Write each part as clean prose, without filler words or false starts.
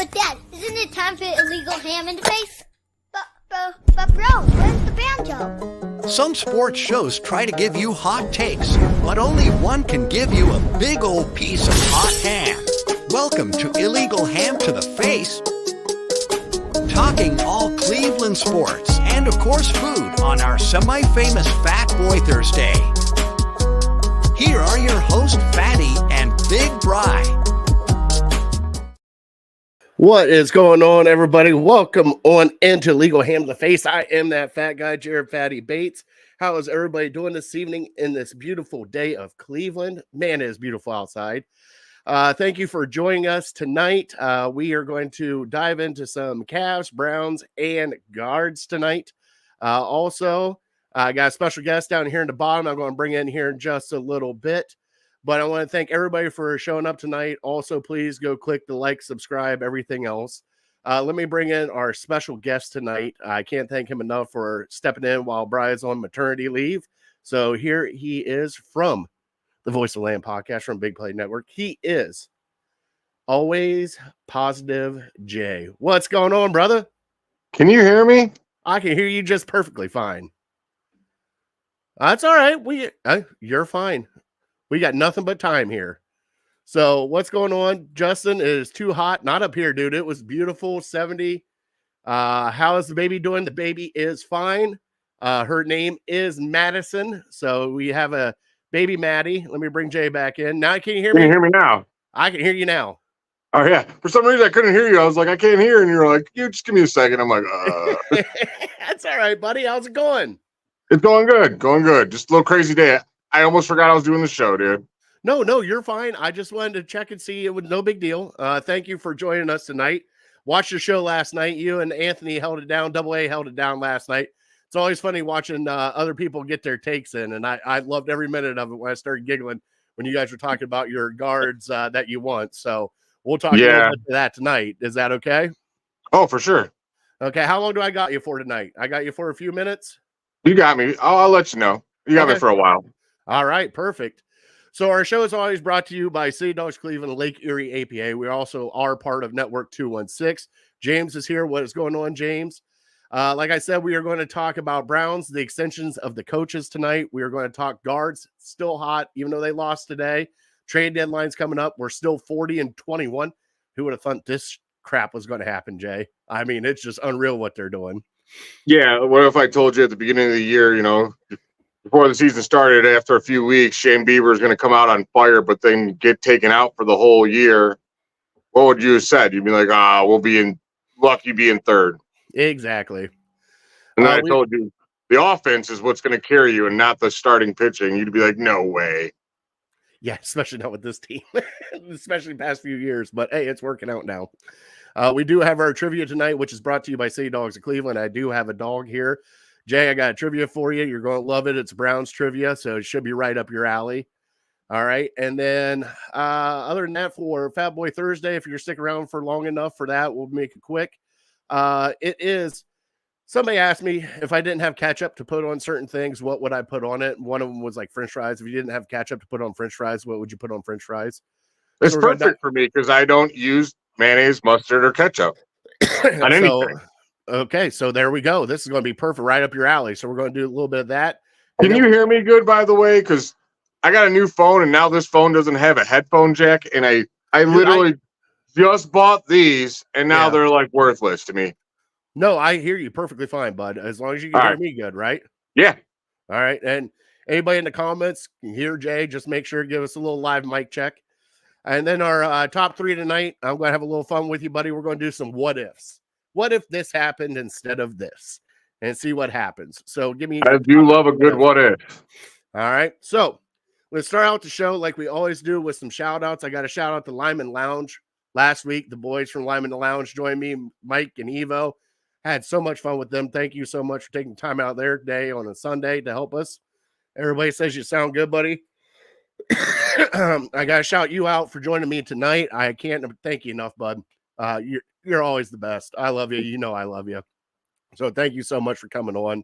But Dad, isn't it time for illegal ham in the face? But bro, where's the banjo? Some sports shows try to give you hot takes, but only one can give you a big old piece of hot ham. Welcome to Illegal Ham to the Face, talking all Cleveland sports and of course food on our semi-famous Fat Boy Thursday. Here are your hosts, Fatty and Big Bry. What is going on, everybody? Welcome on into Legal Ham to the Face. I am that fat guy, Jared Fatty Bates. How is everybody doing this evening in this beautiful day of Cleveland? Man, it is beautiful outside. Thank you for joining us tonight. We are going to dive into some Cavs, Browns, and Guards tonight. Also, I got a special guest down here in the bottom I'm going to bring in here in just a little bit. But I want to thank everybody for showing up tonight. Also, please go click the like, subscribe, everything else. Let me bring in our special guest tonight. I can't thank him enough for stepping in while Brian's on maternity leave. So here he is from the Voice of Land Podcast from BIGPLAY Network. He is Always Positive Jay. What's going on, brother? Can you hear me? I can hear you just perfectly fine. That's all right. You're fine. We got nothing but time here. So what's going on? Justin, it is too hot. Not up here, dude. It was beautiful, 70. How is the baby doing? The baby is fine. Her name is Madison. So we have a baby Maddie. Let me bring Jay back in. Now can you hear me? Can you hear me now? I can hear you now. Oh, yeah. For some reason, I couldn't hear you. I was like, I can't hear. And you're like, you just give me a second. I'm like, That's all right, buddy. How's it going? It's going good. Going good. Just a little crazy day. I almost forgot I was doing the show, dude. No, you're fine. I just wanted to check and see. It was no big deal. Thank you for joining us tonight. Watched the show last night. You and Anthony held it down. Double A held it down last night. It's always funny watching other people get their takes in, and I loved every minute of it when I started giggling when you guys were talking about your guards that you want. So we'll talk a little bit to that tonight. Is that okay? Oh, for sure. Okay, how long do I got you for tonight? I got you for a few minutes? You got me. I'll let you know. You got me for a while. All right, perfect. So our show is always brought to you by City Dogs Cleveland, Lake Erie APA. We also are part of Network 216. James is here. What is going on, James? Like I said, we are going to talk about Browns, the extensions of the coaches tonight. We are going to talk guards, still hot, even though they lost today. Trade deadline's coming up. We're still 40-21. Who would have thought this crap was going to happen, Jay? I mean, it's just unreal what they're doing. Yeah, what if I told you at the beginning of the year, before the season started, after a few weeks, Shane Bieber is going to come out on fire, but then get taken out for the whole year? What would you have said? You'd be like, we'll be lucky being third. Exactly. And then I told you the offense is what's going to carry you and not the starting pitching. You'd be like, no way. Yeah, especially not with this team, especially the past few years. But hey, it's working out now. We do have our trivia tonight, which is brought to you by City Dogs of Cleveland. I do have a dog here. Jay, I got a trivia for you. You're going to love it. It's Browns trivia, so it should be right up your alley. All right. And then other than that, for Fat Boy Thursday, if you're sticking around for long enough for that, we'll make it quick. It is, somebody asked me if I didn't have ketchup to put on certain things, what would I put on it? One of them was like French fries. If you didn't have ketchup to put on French fries, what would you put on French fries? It's perfect for me because I don't use mayonnaise, mustard, or ketchup on anything. Okay, so there we go. This is going to be perfect, right up your alley. So we're going to do a little bit of that. Can you hear me good, by the way? Because I got a new phone, and now this phone doesn't have a headphone jack, and I literally just bought these, and now they're like worthless to me. No, I hear you perfectly fine, bud. As long as you can hear me good, right? Yeah. All right. And anybody in the comments can hear Jay, just make sure to give us a little live mic check. And then our top three tonight, I'm going to have a little fun with you, buddy. We're going to do some what ifs. What if this happened instead of this? And see what happens. So give me. I do love a good what if. All right. So let's start out the show like we always do with some shout outs. I got a shout out to Lyman Lounge last week. The boys from Lyman Lounge joined me, Mike and Evo. Had so much fun with them. Thank you so much for taking time out their day on a Sunday to help us. Everybody says you sound good, buddy. I got to shout you out for joining me tonight. I can't thank you enough, bud. You're always the best. I love you. You know I love you. So thank you so much for coming on.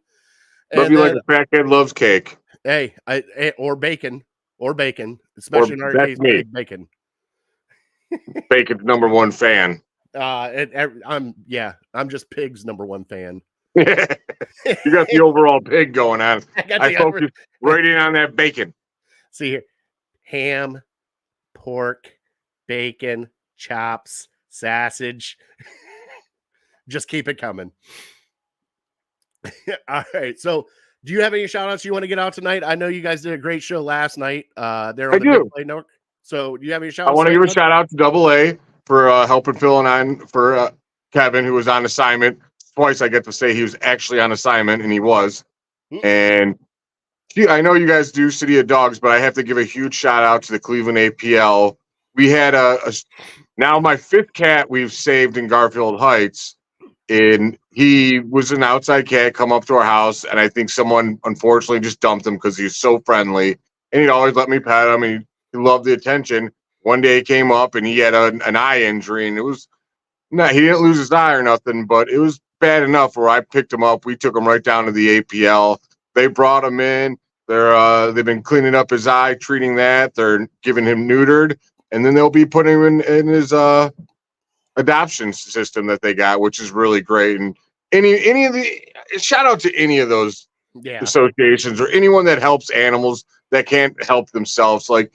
Love you like a fat kid loves cake. Hey, or bacon, especially in our case, bacon. Bacon's #1 fan. I'm just Pig's #1 fan. You got the overall pig going on. I focus right in on that bacon. See here, ham, pork, bacon, chops, sausage. Just keep it coming. All right. So, do you have any shout outs you want to get out tonight? I know you guys did a great show last night. There on the Big Play Network. So, do you have any shout outs? I want to give a shout out to Double A for helping filling on for Kevin, who was on assignment. Twice I get to say he was actually on assignment, and he was. And I know you guys do City of Dogs, but I have to give a huge shout out to the Cleveland APL. We had now my 5th cat we've saved in Garfield Heights, and he was an outside cat come up to our house, and I think someone unfortunately just dumped him because he's so friendly, and he'd always let me pet him, and he loved the attention. One day he came up and he had an eye injury, and it was he didn't lose his eye or nothing, but it was bad enough where I picked him up. We took him right down to the APL. They brought him in. They've been cleaning up his eye, treating that. They're giving him neutered, and then they'll be putting him in his adoption system that they got, which is really great. And any of the shout out to any of those associations or anyone that helps animals that can't help themselves. Like,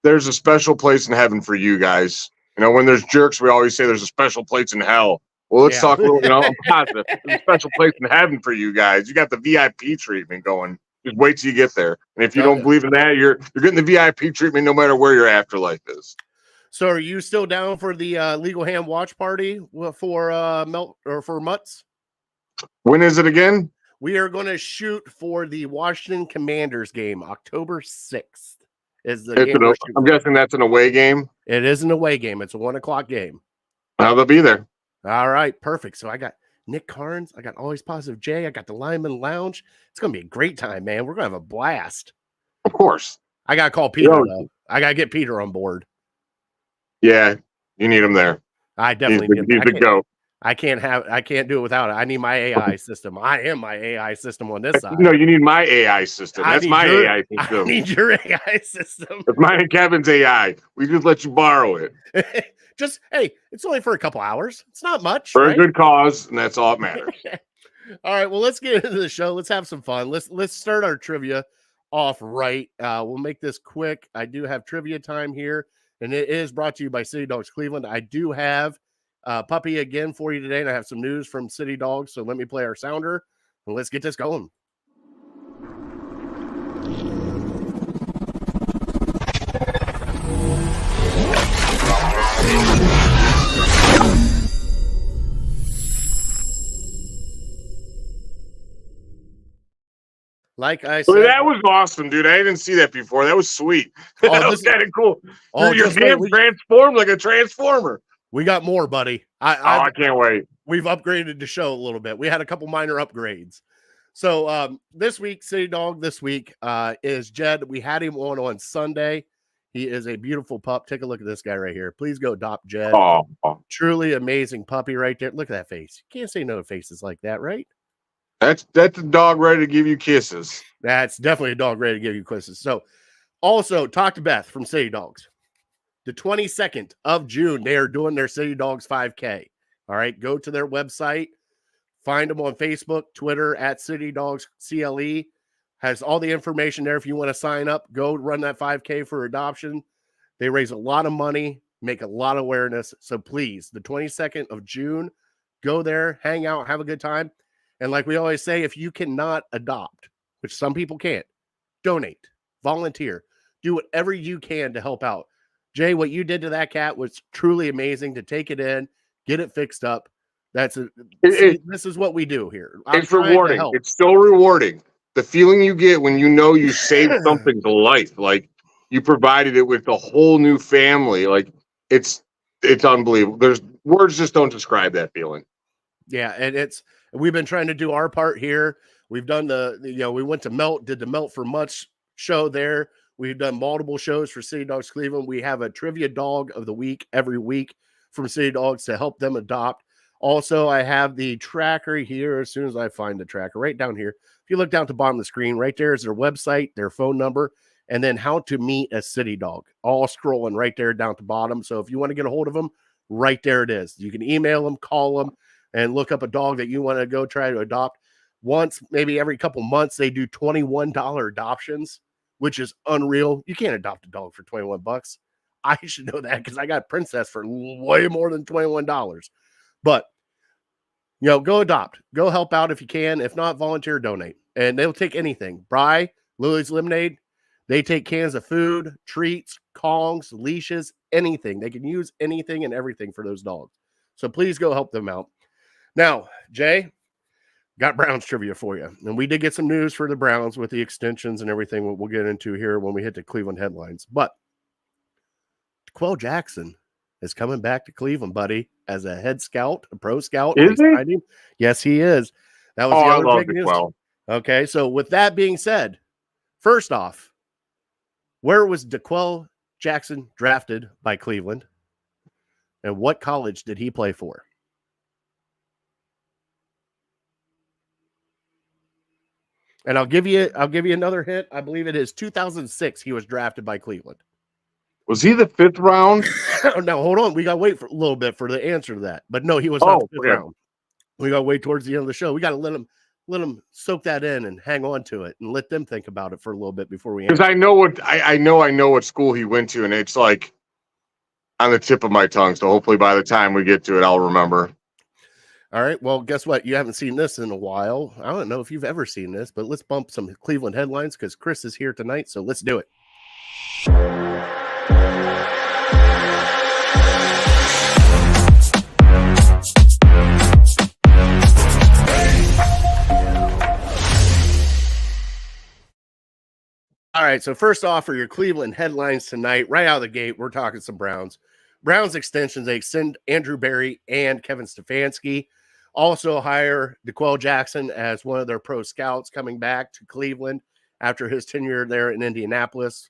there's a special place in heaven for you guys. You know, when there's jerks, we always say there's a special place in hell. Well, let's talk a little, I'm positive. There's a special place in heaven for you guys. You got the VIP treatment going. Just wait till you get there. And if you don't believe in that, you're getting the VIP treatment no matter where your afterlife is. So are you still down for the Legal Ham watch party for Melt or for Mutts? When is it again? We are going to shoot for the Washington Commanders game, October 6th. I'm guessing that's an away game. It is an away game. It's a 1:00 game. They'll be there. All right, perfect. So I got Nick Carnes, I got Always Positive Jay, I got the Lyman Lounge. It's gonna be a great time, man. We're gonna have a blast. Of course. I gotta call Peter though. I gotta get Peter on board. Yeah, you need him there. I definitely need him. He's the GOAT. I can't do it without it. I need my AI system. I am my AI system on this side. No, you need my AI system. That's my AI system. I need your AI system. It's mine and Kevin's AI. We just let you borrow it. Just, hey, it's only for a couple hours. It's not much. For a good cause, and that's all that matters. All right, well, let's get into the show. Let's have some fun. Let's start our trivia off right. We'll make this quick. I do have trivia time here, and it is brought to you by City Dogs Cleveland. I do have Puppy again for you today, and I have some news from City Dogs, so let me play our sounder, and let's get this going. Like I said, that was awesome, dude. I didn't see that before. That was sweet. That was kind of cool. Your hand transformed like a transformer. We got more, buddy. I can't wait. We've upgraded the show a little bit. We had a couple minor upgrades. So this week, City Dog this week is Jed. We had him on Sunday. He is a beautiful pup. Take a look at this guy right here. Please go adopt Jed. Oh. Truly amazing puppy right there. Look at that face. You can't say no to faces like that, right? That's a dog ready to give you kisses. That's definitely a dog ready to give you kisses. So also talk to Beth from City Dogs. The 22nd of June, they are doing their City Dogs 5K. All right, go to their website. Find them on Facebook, Twitter, at City Dogs CLE. Has all the information there. If you want to sign up, go run that 5K for adoption. They raise a lot of money, make a lot of awareness. So please, the 22nd of June, go there, hang out, have a good time. And like we always say, if you cannot adopt, which some people can't, donate, volunteer, do whatever you can to help out. Jay, what you did to that cat was truly amazing. To take it in, get it fixed up. This is what we do here. It's rewarding. It's so rewarding. The feeling you get when you know you saved something's life, like you provided it with a whole new family. Like it's unbelievable. Words just don't describe that feeling. Yeah, and we've been trying to do our part here. We've done we went to Melt, did the Melt for Much show there. We've done multiple shows for City Dogs Cleveland. We have a trivia dog of the week every week from City Dogs to help them adopt. Also, I have the tracker here. As soon as I find the tracker, right down here. If you look down at the bottom of the screen, right there is their website, their phone number, and then how to meet a City Dog. All scrolling right there down at the bottom. So if you want to get a hold of them, right there it is. You can email them, call them, and look up a dog that you want to go try to adopt. Once, maybe every couple months, they do $21 adoptions, which is unreal. You can't adopt a dog for $21. I should know that because I got Princess for way more than $21. But, go adopt. Go help out if you can. If not, volunteer, donate. And they'll take anything. Bry, Lily's Lemonade, they take cans of food, treats, Kongs, leashes, anything. They can use anything and everything for those dogs. So please go help them out. Now, Jay, got Browns trivia for you. And we did get some news for the Browns with the extensions and everything we'll get into here when we hit the Cleveland headlines. But DeQuell Jackson is coming back to Cleveland, buddy, as a head scout, a pro scout. Is he? Yes, he is. That was the other big news. Okay, so with that being said, first off, where was DeQuell Jackson drafted by Cleveland? And what college did he play for? And I'll give you another hint. I believe it is 2006 he was drafted by Cleveland. Was he the 5th round? No, hold on. We got to wait for a little bit for the answer to that. But no, he was not the 5th round. We got to wait towards the end of the show. We got to let him soak that in and hang on to it and let them think about it for a little bit before we answer. Because I know what school he went to, and it's like on the tip of my tongue. So hopefully by the time we get to it, I'll remember. All right. Well, guess what? You haven't seen this in a while. I don't know if you've ever seen this, but let's bump some Cleveland headlines because Chris is here tonight. So let's do it. All right. So first off, for your Cleveland headlines tonight, right out of the gate, we're talking some Browns. Browns extensions, they extend Andrew Berry and Kevin Stefanski. Also hire DeQuell Jackson as one of their pro scouts coming back to Cleveland after his tenure there in Indianapolis.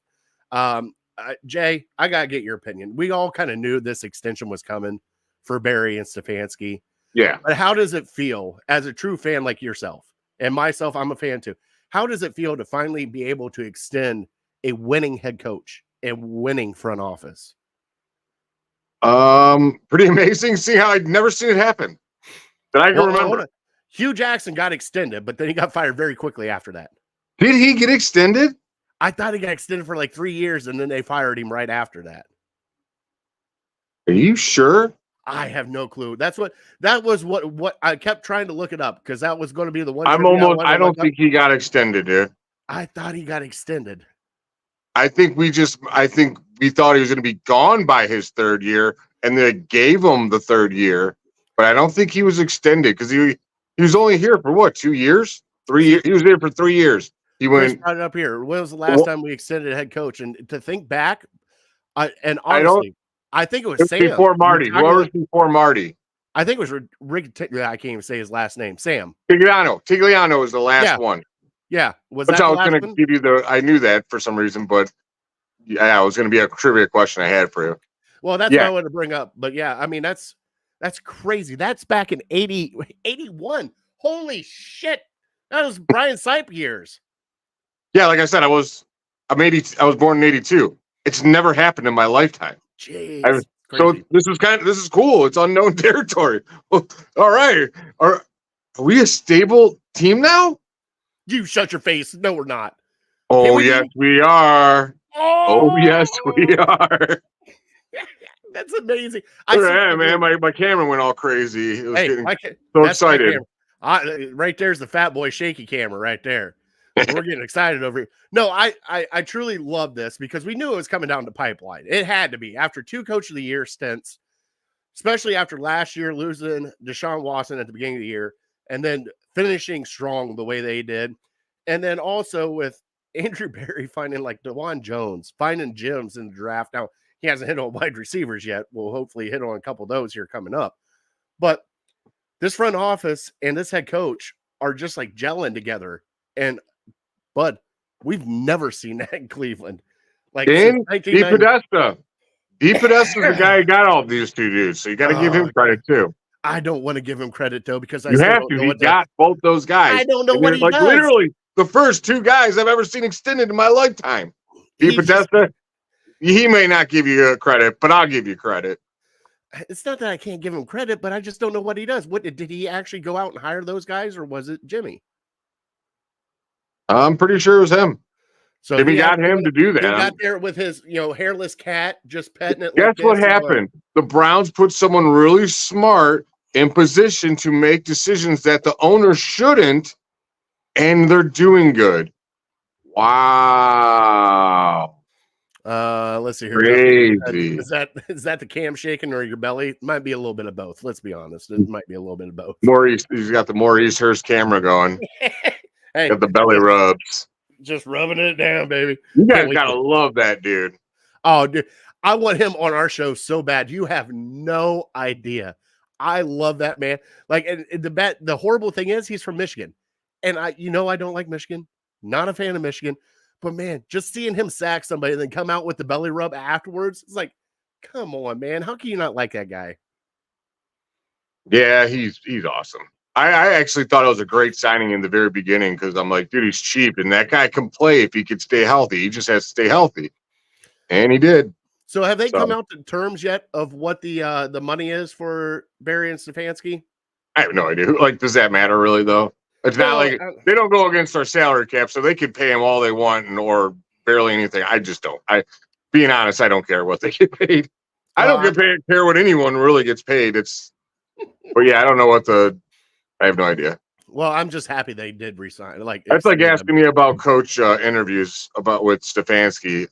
Jay, I got to get your opinion. We all kind of knew this extension was coming for Berry and Stefanski. Yeah. But how does it feel as a true fan like yourself and myself? I'm a fan too. How does it feel to finally be able to extend a winning head coach and winning front office? Pretty amazing. See how I'd never seen it happen. That I can remember. Hugh Jackson got extended, but then he got fired very quickly after that. Did he get extended? I thought he got extended for like 3 years, and then they fired him right after that. Are you sure? I have no clue. That was what I kept trying to look it up because that was going to be the one. I don't think he got extended, dude. I thought he got extended. I think we thought he was going to be gone by his 3rd year, and they gave him the 3rd year. But I don't think he was extended because he was only here for what, 2 years? 3 years? He was there for 3 years. He went right up here. When was the last time we extended a head coach? And to think back, and honestly, I think it was Sam. Before Marty. Whoever's before Marty. I think it was Rick. I can't even say his last name. Sam. Tigliano was the last one. Yeah. Was Which that I was going to give you I knew that for some reason, but yeah, it was going to be a trivia question I had for you. Well, that's what I wanted to bring up. But yeah, I mean, that's crazy. That's back in 81. Holy shit. That was Brian Sipe years. Yeah, like I said, I was born in 82. It's never happened in my lifetime. Jeez. So this is cool. It's unknown territory. All right. Are we a stable team now? You shut your face. No, we're not. Oh, yes, we are. Oh, yes, we are. That's amazing. Man, my camera went all crazy. It was getting so excited. Right there's the fat boy shaky camera right there. We're getting excited over here. No, I truly love this because we knew it was coming down the pipeline. It had to be after 2 Coach of the Year stints, especially after last year losing Deshaun Watson at the beginning of the year and then finishing strong the way they did. And then also with Andrew Berry finding like DeJuan Jones, finding gems in the draft. Now, he hasn't hit on wide receivers yet. We'll hopefully hit on a couple of those here coming up. But this front office and this head coach are just like gelling together. And Bud, we've never seen that in Cleveland. Like DePodesta. DePodesta is the guy who got all these 2 dudes, so you got to give him credit too. I don't want to give him credit though because you have to. He got both those guys. I don't know what he does. Literally the first 2 guys I've ever seen extended in my lifetime. DePodesta, he may not give you credit, but I'll give you credit. it's not that I can't give him credit, but I just don't know what he does. What did he actually go out and hire those guys, or was it Jimmy? I'm pretty sure it was him. So Jimmy got him to do that. He got there with his, hairless cat, just petting it. Guess what happened? The Browns put someone really smart in position to make decisions that the owner shouldn't, and they're doing good. Wow. Let's see here. Crazy. Is that the cam shaking or your belly? It might be a little bit of both. Let's be honest. It might be a little bit of both. He's got the Maurice Hurst camera going. Hey, got the belly rubs. Just rubbing it down, baby. You guys gotta love that dude. Oh, dude, I want him on our show so bad. You have no idea. I love that man. Like, and the horrible thing is, he's from Michigan, and I don't like Michigan. Not a fan of Michigan, but man, just seeing him sack somebody and then come out with the belly rub afterwards, it's like, come on, man. How can you not like that guy? Yeah, he's awesome. I actually thought it was a great signing in the very beginning because I'm like, dude, he's cheap, and that guy can play if he could stay healthy. He just has to stay healthy, and he did. So have they come out to terms yet of what the money is for Barry and Stefanski? I have no idea. Like, does that matter really, though? It's not like they don't go against our salary cap, so they can pay him all they want or barely anything. I just don't. Being honest, I don't care what they get paid. I don't care what anyone really gets paid. But yeah, I don't know I have no idea. Well, I'm just happy they did resign. That's like asking me about coach interviews with Stefanski.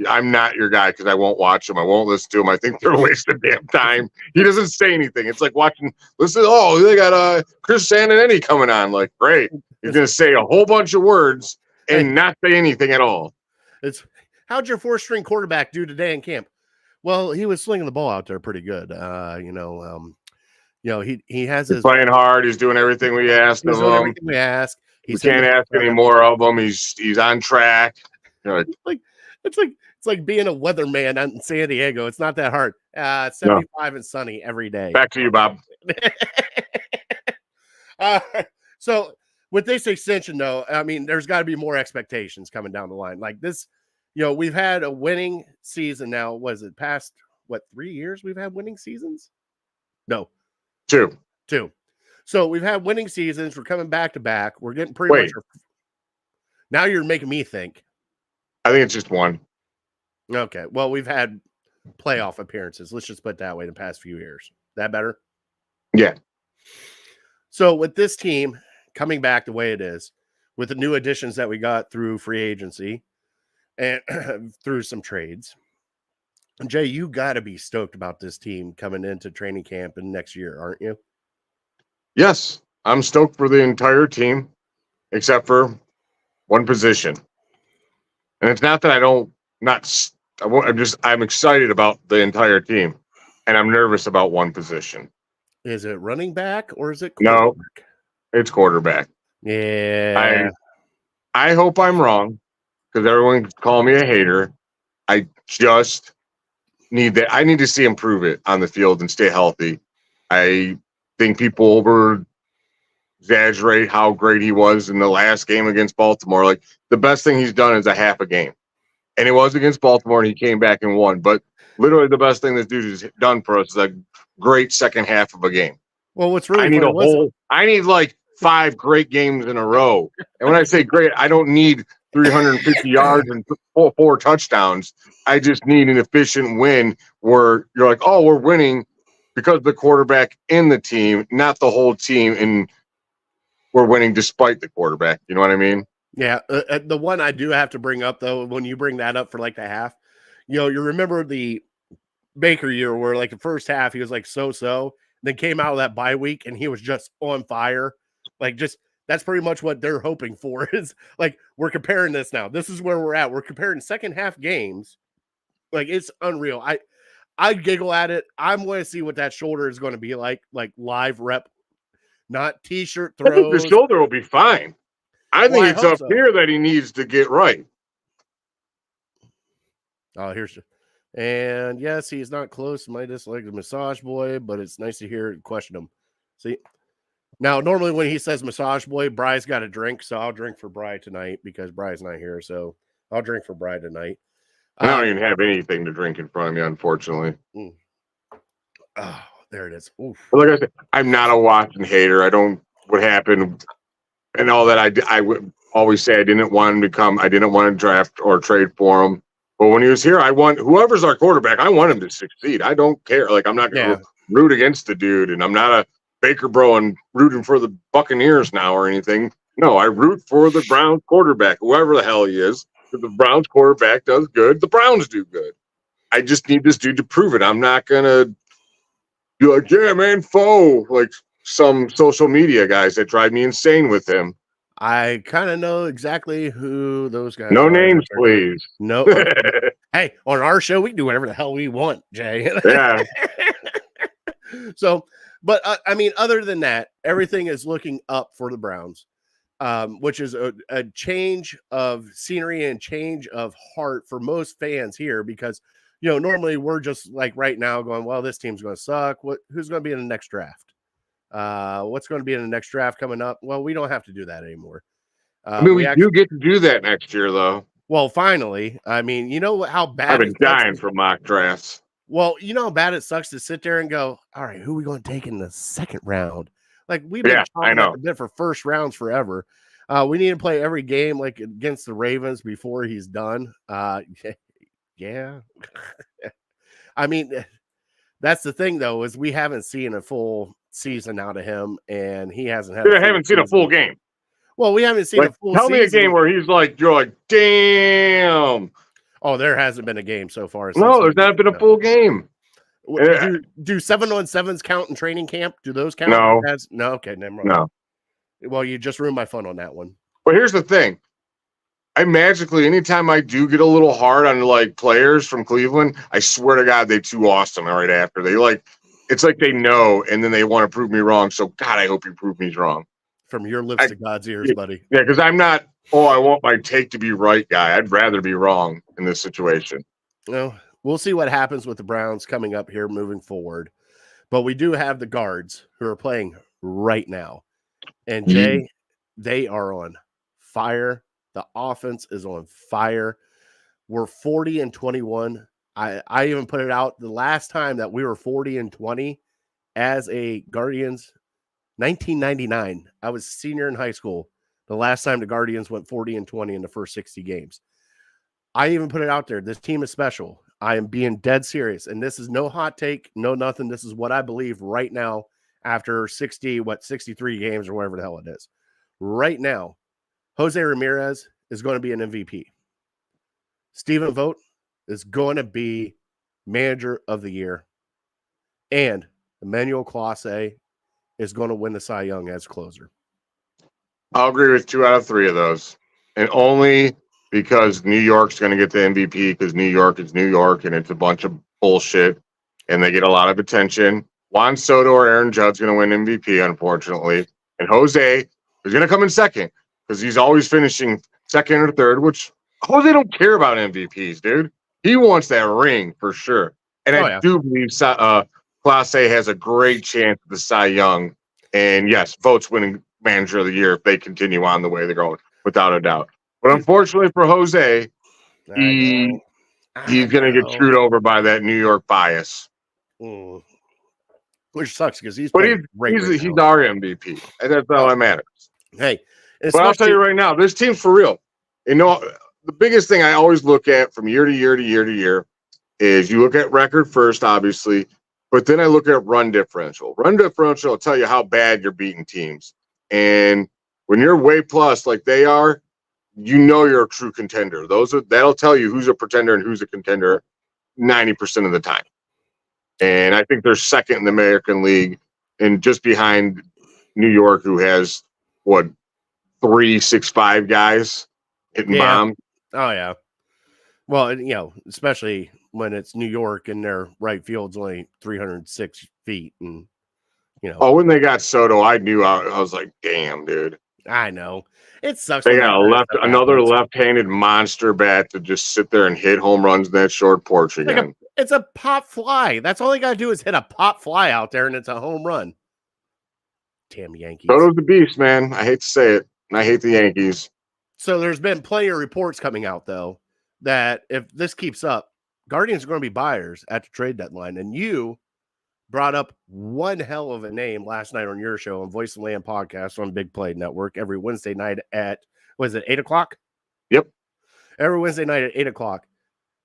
I'm not your guy because I won't watch them. I won't listen to them. I think they're a waste of damn time. He doesn't say anything. It's like listen. Oh, they got Chris Santinelli coming on. Like, great. He's going to say a whole bunch of words and not say anything at all. How'd your 4-string quarterback do today in camp? Well, he was slinging the ball out there pretty good. He has he's playing hard. He's doing everything we asked of him. Everything we ask. We can't ask any more of him. He's on track. It's like being a weatherman out in San Diego. It's not that hard. It's 75 and sunny every day. Back to you, Bob. So with this extension, though, I mean, there's got to be more expectations coming down the line. Like this, we've had a winning season now. Was it past 3 years we've had winning seasons? No. Two. So we've had winning seasons. We're coming back to back. We're getting pretty much. Now you're making me think. I think it's just one. Okay. Well, we've had playoff appearances. Let's just put it that way in the past few years. That better? Yeah. So with this team coming back the way it is, with the new additions that we got through free agency and through some trades, Jay, you got to be stoked about this team coming into training camp in next year, aren't you? Yes, I'm stoked for the entire team, except for one position. And it's not that I'm excited about the entire team, and I'm nervous about one position. Is it running back or is it quarterback? No, it's quarterback. Yeah. I hope I'm wrong because everyone call me a hater. I just need that. I need to see him prove it on the field and stay healthy. I think people over exaggerate how great he was in the last game against Baltimore. Like, the best thing he's done is a half a game. And it was against Baltimore, and he came back and won. But literally the best thing this dude has done for us is a great second half of a game. Well, what's really I need like 5 great games in a row. And when I say great, I don't need 350 yards and 4 touchdowns. I just need an efficient win where you're like, oh, we're winning because the quarterback in the team, not the whole team, and we're winning despite the quarterback. You know what I mean? Yeah. The one I do have to bring up, though, when you bring that up for like the half, you remember the Baker year where like the first half he was like so-so, then came out of that bye week and he was just on fire. Like, just that's pretty much what they're hoping for is like, we're comparing this now. This is where we're at. We're comparing second half games. Like, it's unreal. I giggle at it. I'm going to see what that shoulder is going to be like live rep, not t-shirt throws. I think the shoulder will be fine. I think it's up here that he needs to get right. Oh, and yes, he's not close to my dislike of Massage Boy, but it's nice to hear question him. See, now normally when he says Massage Boy, Bry's got a drink, so I'll drink for Bry tonight because Bry's not here. So I'll drink for Bry tonight. I don't even have anything to drink in front of me, unfortunately. Oh, there it is. Oof. But like I said, I'm not a Watson hater. I don't what happened and all that. I would always say I didn't want him to come. I didn't want to draft or trade for him. But when he was here, I want whoever's our quarterback. I want him to succeed. I don't care. Like I'm not going to root against the dude, and I'm not a Baker bro and rooting for the Buccaneers now or anything. No, I root for the Browns quarterback, whoever the hell he is. If the Browns quarterback does good, the Browns do good. I just need this dude to prove it. I'm not gonna be like, yeah, man, foe, like some social media guys that drive me insane with him. I kind of know exactly who those guys No are. names, please. No. Hey, on our show, we can do whatever the hell we want, Jay. Yeah. So, but I mean, other than that, everything is looking up for the Browns, which is a change of scenery and change of heart for most fans here because, you know, normally we're just like right now going, well, this team's going to suck. Who's going to be in the next draft? What's going to be in the next draft coming up? Well, we don't have to do that anymore. I mean, we do get to do that next year, though. Well, finally. I mean, you know how bad I've been dying for mock drafts. Well, you know how bad it sucks to sit there and go, all right, who are we going to take in the second round? Like we've been talking about a bit for first rounds forever. We need to play every game like against the Ravens before he's done. Yeah. I mean, that's the thing though, is we haven't seen a full season out of him, and he hasn't had. I haven't seen a full game. Well, we haven't seen a full season. Tell me a game where you're like, damn. Oh, there hasn't been a game so far. No, there's not been a full game. Do 7-on-7s count in training camp? Do those count? No. No. Okay, never mind. No. Well, you just ruined my fun on that one. But here's the thing. Anytime I do get a little hard on like players from Cleveland, I swear to God, they too awesome right after. It's like they know, and then they want to prove me wrong. So God, I hope you prove me wrong. From your lips to God's ears, buddy. Yeah, because I'm not, I want my take to be right guy. I'd rather be wrong in this situation. Well, we'll see what happens with the Browns coming up here moving forward. But we do have the guards who are playing right now. And Jay, they are on fire. The offense is on fire. We're 40-21. I even put it out the last time that we were 40-20 as a Guardians, 1999. I was senior in high school. The last time the Guardians went 40-20 in the first 60 games. I even put it out there. This team is special. I am being dead serious. And this is no hot take, no nothing. This is what I believe right now after 63 games or whatever the hell it is. Right now, Jose Ramirez is going to be an MVP. Stephen Vogt is going to be manager of the year. And Emmanuel Clase is going to win the Cy Young as closer. I'll agree with 2 out of 3 of those. And only because New York's going to get the MVP because New York is New York and it's a bunch of bullshit and they get a lot of attention. Juan Soto or Aaron Judge's going to win MVP, unfortunately. And Jose is going to come in second because he's always finishing second or third, which Jose don't care about MVPs, dude. He wants that ring for sure. And I do believe Clase has a great chance at the Cy Young. And yes, Vogt's winning manager of the year if they continue on the way they're going, without a doubt. But unfortunately for Jose, he's going to get screwed over by that New York bias. Which sucks because he's our MVP. And that's all that matters. Hey, but I'll tell you right now, this team's for real. You know, the biggest thing I always look at from year to year to year to year is you look at record first, obviously, but then I look at run differential. Run differential will tell you how bad you're beating teams. And when you're way plus like they are, you know you're a true contender. That'll tell you who's a pretender and who's a contender 90% of the time. And I think they're second in the American League and just behind New York, who has 3-6-5 guys hitting bombs. Oh yeah. Well, you know, especially when it's New York and their right field's only 306 feet, and you know. Oh, when they got Soto, I knew I was like, damn, dude. I know it sucks. They got another left-handed monster bat to just sit there and hit home runs in that short porch again. It's a pop fly. That's all they got to do is hit a pop fly out there, and it's a home run. Damn Yankees. Soto's the beast, man. I hate to say it, and I hate the Yankees. So there's been plenty of reports coming out, though, that if this keeps up, Guardians are going to be buyers at the trade deadline, and you brought up one hell of a name last night on your show on Voice and Land Podcast on Big Play Network every Wednesday night at, was it 8 o'clock? Yep. Every Wednesday night at 8 o'clock.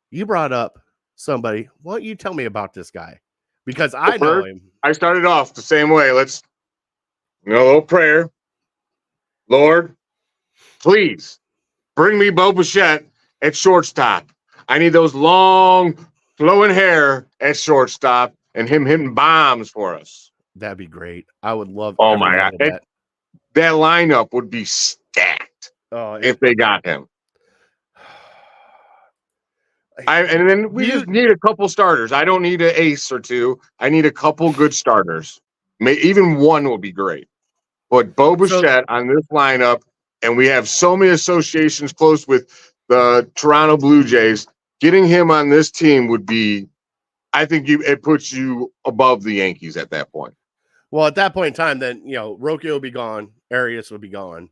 You brought up somebody. Why don't you tell me about this guy? Because I know him. I started off the same way. Let's, a little prayer. Lord, please bring me Bo Bichette at shortstop. I need those long, flowing hair at shortstop and him hitting bombs for us. That'd be great. I would love. Oh my God. That lineup would be stacked if they got him. And then we just need a couple starters. I don't need an ace or two. I need a couple good starters. Even one will be great. But Bo Bichette on this lineup, and we have so many associations close with the Toronto Blue Jays. Getting him on this team would be, I think it puts you above the Yankees at that point. Well, at that point in time, then, Rocky will be gone. Arias will be gone.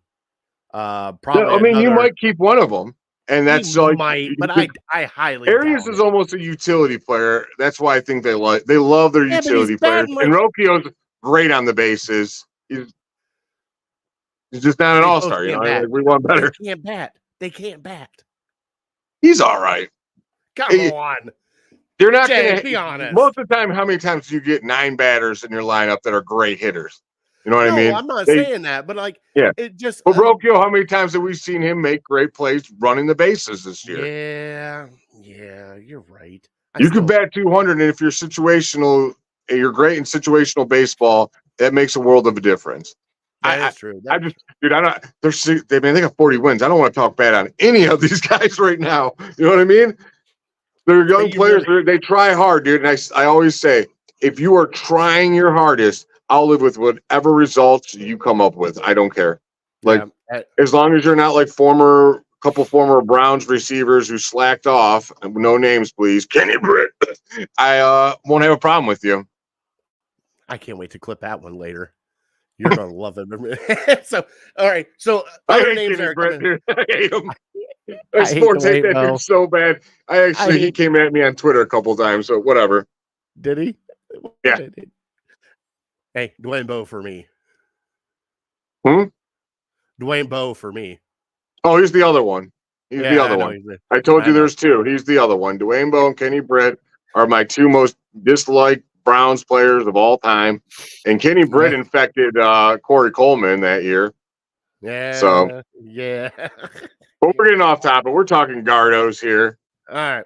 Probably. You might keep one of them. And that's I highly Arias is almost a utility player. That's why I think they love their utility players. And Rocchio's great on the bases. He's just not an all-star. We want better. They can't bat. He's all right. Come on. You're not going to be honest. Most of the time, how many times do you get 9 batters in your lineup that are great hitters? You know what I mean? I'm not saying that, but it just. But Rocchio, how many times have we seen him make great plays running the bases this year? Yeah, you're right. You could bat 200, and if you're situational, you're great in situational baseball. That makes a world of a difference. That is true. I don't. They got 40 wins. I don't want to talk bad on any of these guys right now. You know what I mean? They're young players. They try hard, dude. And I always say, if you are trying your hardest, I'll live with whatever results you come up with. I don't care. As long as you're not like couple former Browns receivers who slacked off. No names, please. Kenny Britt. I won't have a problem with you. I can't wait to clip that one later. You're gonna love it. So, all right. So other names are coming. Dude. I hate him. I sports hate that dude so bad. He came at me on Twitter a couple times. So whatever. Did he? Yeah. Hey, Dwayne Bowe for me. Dwayne Bowe for me. Oh, he's the other one. He's the other one. I told you there's two. He's the other one. Dwayne Bowe and Kenny Britt are my two most disliked Browns players of all time. And Kenny Britt infected Corey Coleman that year. Yeah. So yeah. But we're getting off topic. We're talking Gardos here. All right.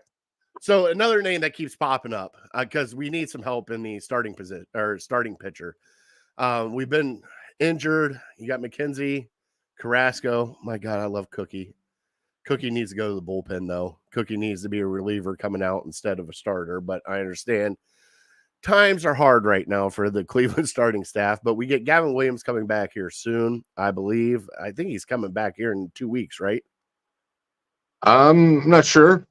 So another name that keeps popping up because we need some help in the starting position or starting pitcher. We've been injured. You got McKenzie, Carrasco. My God, I love Cookie. Cookie needs to go to the bullpen, though. Cookie needs to be a reliever coming out instead of a starter. But I understand times are hard right now for the Cleveland starting staff. But we get Gavin Williams coming back here soon, I believe. I think he's coming back here in 2 weeks, right? I'm not sure,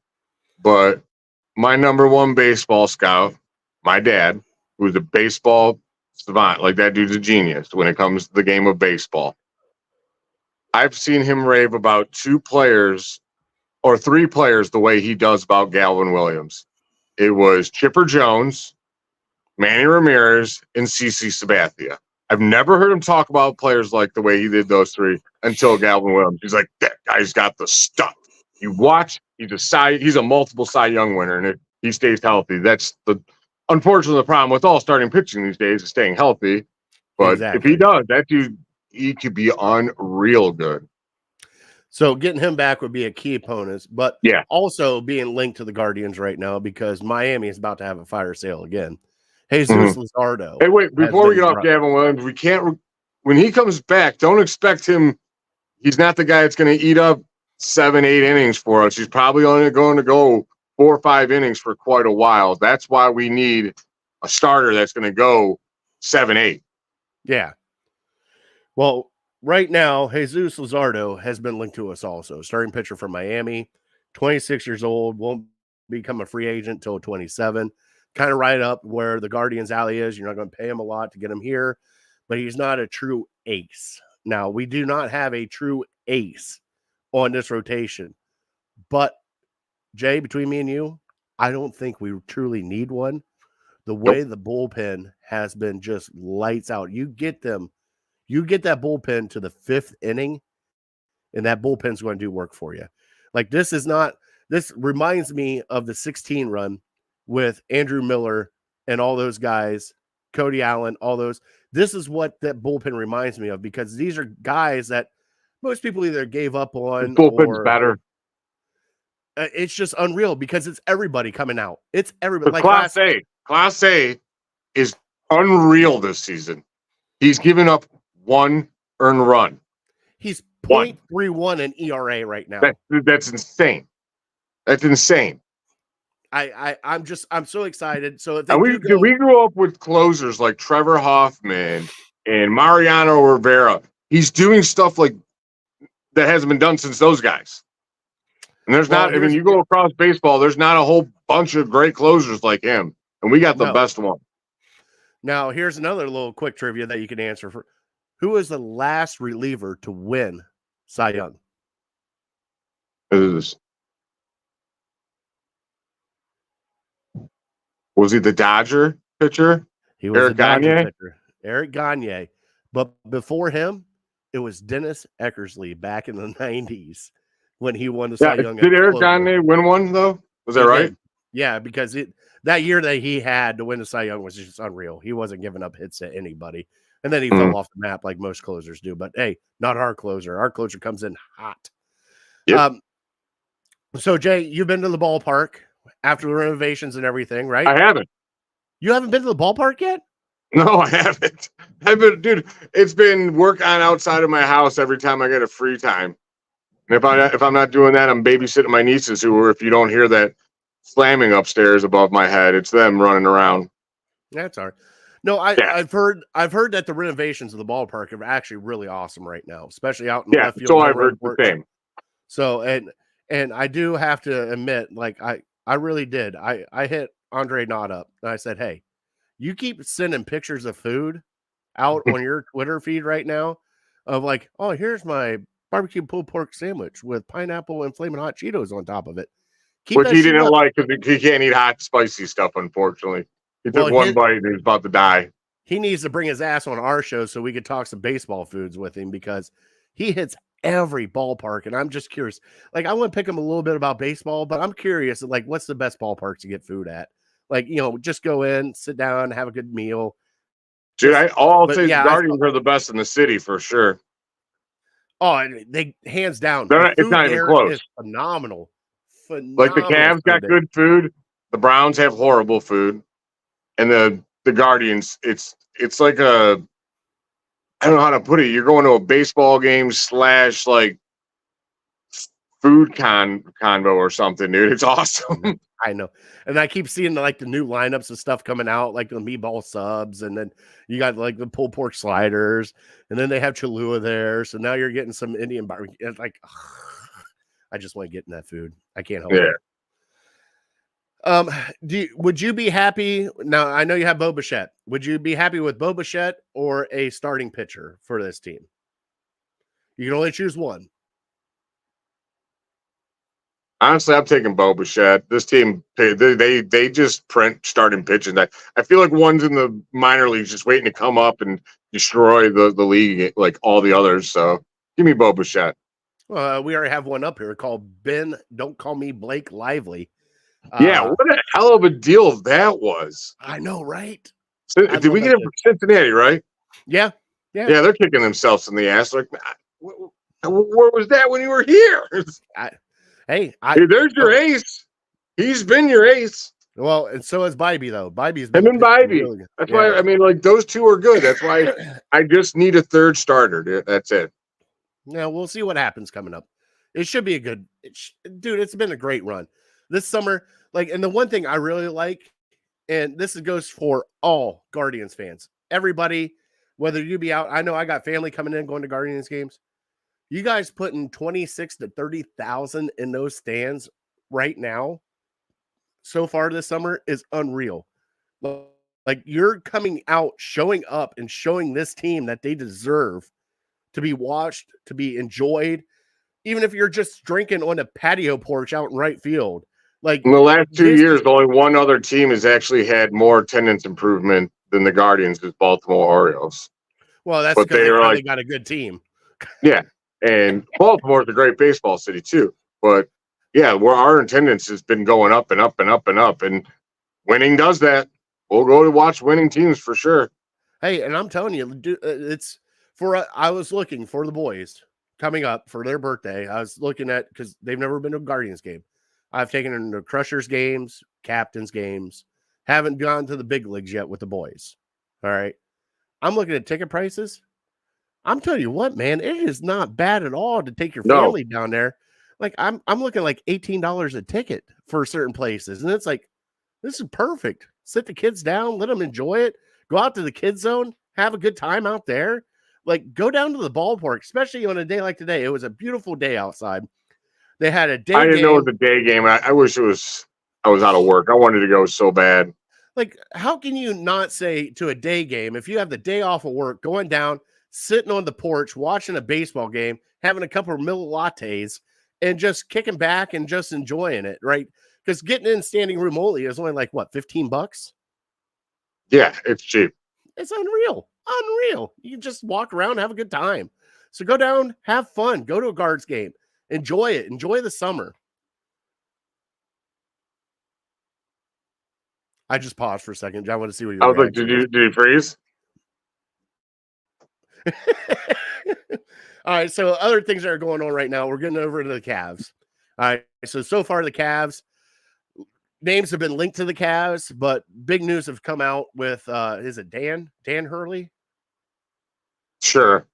but my number one baseball scout, my dad, who's a baseball savant, like that dude's a genius when it comes to the game of baseball. I've seen him rave about 2 players or 3 players the way he does about Galvin Williams. It was Chipper Jones, Manny Ramirez, and CC Sabathia. I've never heard him talk about players like the way he did those 3 until Galvin Williams. He's like, that guy's got the stuff. You watch, he's a multiple Cy Young winner, and if he stays healthy, that's unfortunately the problem with all starting pitching these days is staying healthy. But if he does, that dude, he could be unreal good. So getting him back would be a key opponent, but also being linked to the Guardians right now because Miami is about to have a fire sale again. Jesus Luzardo. Hey, wait, before we get off Gavin Williams, we can't, when he comes back, don't expect him, he's not the guy that's going to eat up 7-8 innings for us. He's probably only going to go 4 or 5 innings for quite a while. That's why we need a starter that's going to go 7-8. Yeah. Well, right now, Jesus Luzardo has been linked to us also. Starting pitcher from Miami, 26 years old, won't become a free agent until 27. Kind of right up where the Guardians alley is. You're not going to pay him a lot to get him here, but he's not a true ace. Now, we do not have a true ace on this rotation. But, Jay, between me and you, I don't think we truly need one. the way the bullpen has been just lights out. You get that bullpen to the 5th inning, and that bullpen's going to do work for you. Like this reminds me of the 16 run with Andrew Miller and all those guys, Cody Allen, all those. This is what that bullpen reminds me of, because these are guys that most people either gave up on Bullpen's better. It's just unreal because it's everybody coming out. It's everybody. But Class A is unreal this season. He's given up 1 earned run. He's 0.31 in ERA right now. That's insane. That's insane. I'm so excited. So if we grew up with closers like Trevor Hoffman and Mariano Rivera. He's doing stuff like that hasn't been done since those guys. And you go across baseball, there's not a whole bunch of great closers like him. And we got the best one. Now, here's another little quick trivia that you can answer for. Who was the last reliever to win Cy Young? Was he the Dodger pitcher? He was the Dodger pitcher, Eric Gagne. But before him, it was Dennis Eckersley back in the 90s when he won the Cy Young. Did Eric Gagne win one, though? Was that right? Yeah, because that year that he had to win the Cy Young was just unreal. He wasn't giving up hits to anybody. And then he fell off the map like most closers do. But, hey, not our closer. Our closer comes in hot. Yep. So, Jay, you've been to the ballpark after the renovations and everything, right? I haven't. You haven't been to the ballpark yet? No, I haven't. Dude, it's been work on outside of my house every time I get a free time. And if I'm not doing that, I'm babysitting my nieces who, if you don't hear that slamming upstairs above my head, it's them running around. That's all right. No, I've heard that the renovations of the ballpark are actually really awesome right now, especially out in left field. So I've heard the same. So and I do have to admit, like I really did. I hit Andre Knott up and I said, hey, you keep sending pictures of food out on your Twitter feed right now of like, oh, here's my barbecue pulled pork sandwich with pineapple and flaming hot Cheetos on top of it. Which he didn't like because he can't eat hot, spicy stuff, unfortunately. He took one bite and he was about to die. He needs to bring his ass on our show so we could talk some baseball foods with him, because he hits every ballpark. And I'm just curious. Like, I want to pick him a little bit about baseball, but I'm curious, like, what's the best ballpark to get food at? Like, just go in, sit down, have a good meal. Dude, I'll say the Guardians are the best in the city for sure. Oh, they hands down. It's not even close. Is phenomenal. Like the Cavs got good food. The Browns have horrible food. And the Guardians, it's like I don't know how to put it. You're going to a baseball game / like food convo or something, dude. It's awesome. I know. And I keep seeing like the new lineups of stuff coming out, like the meatball subs, and then you got like the pulled pork sliders, and then they have Cholula there. So now you're getting some Indian barbecue. It's like, I just want to get in that food. I can't help it. Would you be happy? Now, I know you have Bo Bichette. Would you be happy with Bo Bichette or a starting pitcher for this team? You can only choose one. Honestly, I'm taking Bo Bichette. This team, they just print starting pitching. I feel like one's in the minor leagues just waiting to come up and destroy the league like all the others. So give me Bo Bichette. Well, we already have one up here called Ben. Don't call me Blake Lively. What a hell of a deal that was. I know, right? Did we get it from Cincinnati, right? Yeah. They're kicking themselves in the ass. Like, where was that when you were here? Hey, there's your ace. He's been your ace. Well, and so is Bybee, though. Bybee's been Bybee. Really good. That's why, I mean, like, those two are good. That's why I just need a third starter, dude. That's it. Yeah, we'll see what happens coming up. It should be a good dude. It's been a great run this summer. Like, and the one thing I really like, and this goes for all Guardians fans, everybody, whether you be out, I know I got family coming in going to Guardians games. You guys putting 26 to 30,000 in those stands right now, so far this summer, is unreal. Like, you're coming out, showing up, and showing this team that they deserve to be watched, to be enjoyed. Even if you're just drinking on a patio porch out in right field, Like In the last 2 this- years, only one other team has actually had more attendance improvement than the Guardians, is Baltimore Orioles. Well, that's But because they they were finally like, got a good team. yeah, and Baltimore's a great baseball city too. But yeah, where our attendance has been going up and up and up and up, and winning does that. We'll go to watch winning teams for sure. Hey, and I'm telling you, it's for. I was looking for the boys coming up for their birthday. I was looking at because they've never been to a Guardians game. I've taken them to Crushers games, Captains games. Haven't gone to the big leagues yet with the boys. All right, I'm looking at ticket prices. I'm telling you what, man, it is not bad at all to take your No. family down there. Like I'm looking like $18 a ticket for certain places, and it's like this is perfect. Sit the kids down, let them enjoy it. Go out to the kids zone, have a good time out there. Like go down to the ballpark, especially on a day like today. It was a beautiful day outside. They had a day I didn't know it game. was a day game. I wish I was out of work. I wanted to go so bad. Like, how can you not say to a day game if you have the day off of work, going down, sitting on the porch, watching a baseball game, having a couple of Miller lattes, and just kicking back and just enjoying it, right? Because getting in standing room only is only like what, $15? Yeah, it's cheap. It's unreal. Unreal. You can just walk around, have a good time. So go down, have fun, go to a Guards game, enjoy it, enjoy the summer. I just paused for a second. I want to see what I your was like, reaction did you freeze? All right, so other things that are going on right now, we're getting over to the Cavs. All right, so far the Cavs names have been linked to the Cavs, but big news have come out with is it Dan Hurley? Sure.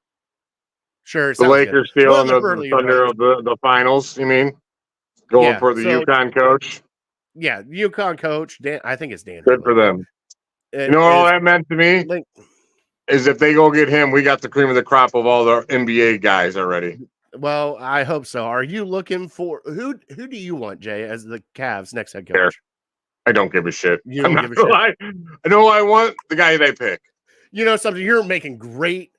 Sure, The sounds Lakers good. stealing the Hurley, thunder right? of the finals, you mean? Going Yeah, for the so- UConn coach. Yeah, UConn coach Dan. I think it's Dan. Good for Hurley. them. You know what all that meant to me? Link, Is if they go get him, we got the cream of the crop of all the NBA guys already. well, I hope so. Are you looking for who do you want, Jay, as the Cavs next head coach? Fair. I don't give a shit. You don't I'm give a not gonna lie. I know who I want, the guy they pick. You know something? You're making great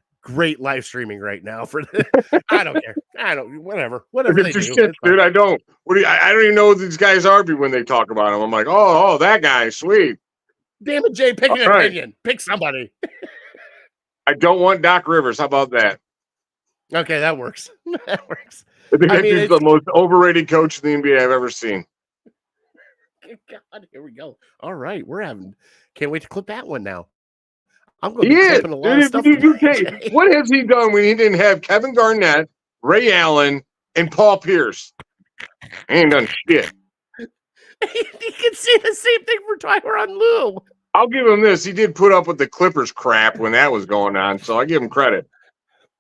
live streaming right now for the, I don't care. I don't whatever they do. Shit, It's fine. dude. I don't. I don't even know who these guys are when they talk about him. I'm like, oh, that guy, sweet. Damn it, Jay, pick an All right. opinion. Pick somebody. I don't want Doc Rivers. How about that? Okay, that works. That works. I think I mean, he's the most overrated coach in the NBA I've ever seen. God, here we go. All right, can't wait to clip that one now. I'm going He to be is. clipping a lot of stuff. Dude, tonight, Jay. what has he done when he didn't have Kevin Garnett, Ray Allen, and Paul Pierce? He ain't done shit. You can see the same thing for Tyronn Lue. I'll give him this. He did put up with the Clippers crap when that was going on, so I give him credit.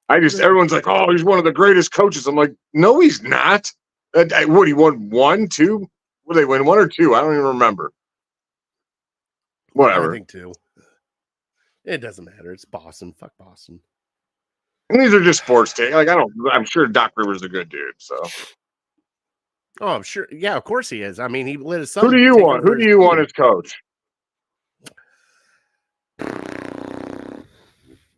Everyone's like, oh, he's one of the greatest coaches. I'm like, no, he's not. What, he won 1, 2? What did they win, 1 or 2? I don't even remember. Whatever. I think 2. It doesn't matter. It's Boston. Fuck Boston. And these are just sports takes. I'm sure Doc Rivers is a good dude, so. Oh, I'm sure. Yeah, of course he is. I mean, he let his son. Who do you want? Who do you want as coach?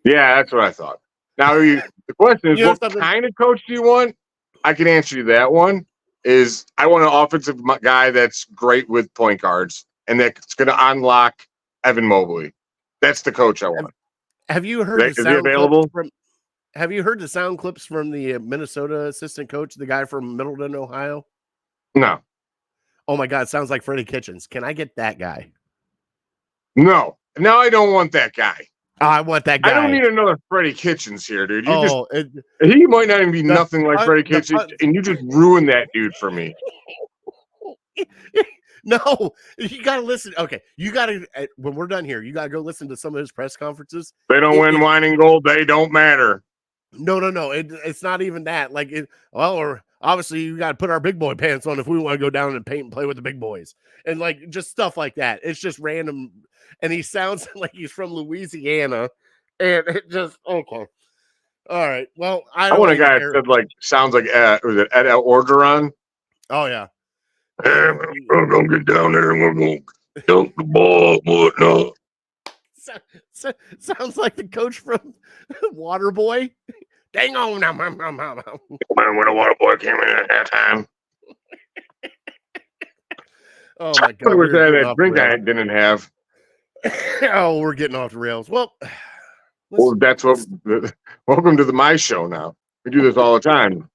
Yeah, that's what I thought. Now, the question is, what kind of coach do you want? I can answer you that one. I want an offensive guy that's great with point guards and that's going to unlock Evan Mobley. That's the coach I want. Have you heard Is he available? Have you heard the sound clips from the Minnesota assistant coach, the guy from Middleton, Ohio? No. Oh my God, sounds like Freddie Kitchens. Can I get that guy? No. No, I don't want that guy. I want that guy. I don't need another Freddie Kitchens here, dude. He might not even be nothing like Freddie Kitchens, and you just ruined that dude for me. No, you got to listen. Okay, you got to, when we're done here, you got to go listen to some of his press conferences. They don't win wine and gold. They don't matter. No. It's not even that. Like, or obviously you got to put our big boy pants on if we want to go down and paint and play with the big boys. And like, just stuff like that. It's just random. And he sounds like he's from Louisiana. And it just, okay. All right. Well, I want a guy that sounds like, was it Ed Orgeron? Oh, yeah. We're going to get down there and we're going to dunk the ball, whatnot. Sounds like the coach from Waterboy. Dang on now. Man, when a Waterboy came in at that time. Oh my I God. wish I had getting that off the drink I rails. didn't have. Oh, we're getting off the rails. Well, Well, that's what. Welcome to my show now. We do this all the time.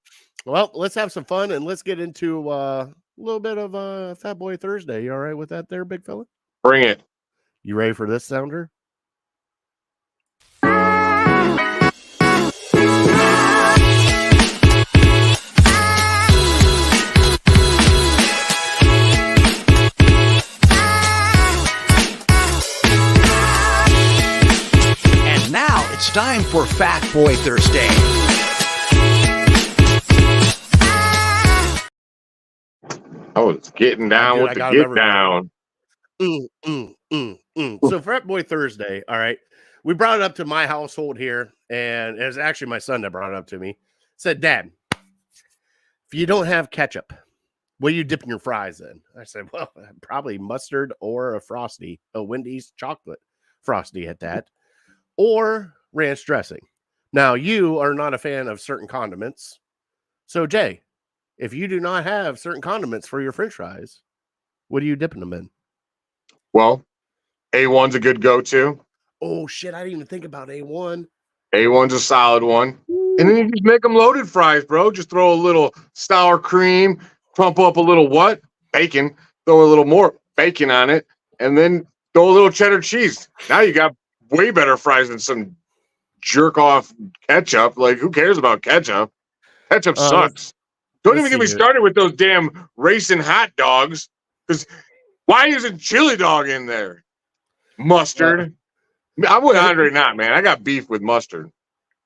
well, let's have some fun and let's get into a little bit of Fat Boy Thursday. You all right with that there, big fella? Bring it. You ready for this sounder? And now it's time for Fat Boy Thursday. I was getting down dude, with I the got 'em get everywhere. down. So Fat Boy Thursday, all right. We brought it up to my household here, and it was actually my son that brought it up to me. Said, Dad, if you don't have ketchup, what are you dipping your fries in? I said, well, probably mustard or a Frosty, a Wendy's chocolate Frosty at that, or ranch dressing. Now, you are not a fan of certain condiments. So, Jay, if you do not have certain condiments for your french fries, what are you dipping them in? Well, A1's a good go-to. Oh, shit, I didn't even think about A1. A1's a solid one. And then you just make them loaded fries, bro. Just throw a little sour cream, crumple up a little what? Bacon. Throw a little more bacon on it, and then throw a little cheddar cheese. Now you got way better fries than some jerk-off ketchup. Like, who cares about ketchup? Ketchup sucks. Don't even get me started with those damn racing hot dogs. Because why isn't chili dog in there? Mustard. I'm with Andre not, man. I got beef with mustard.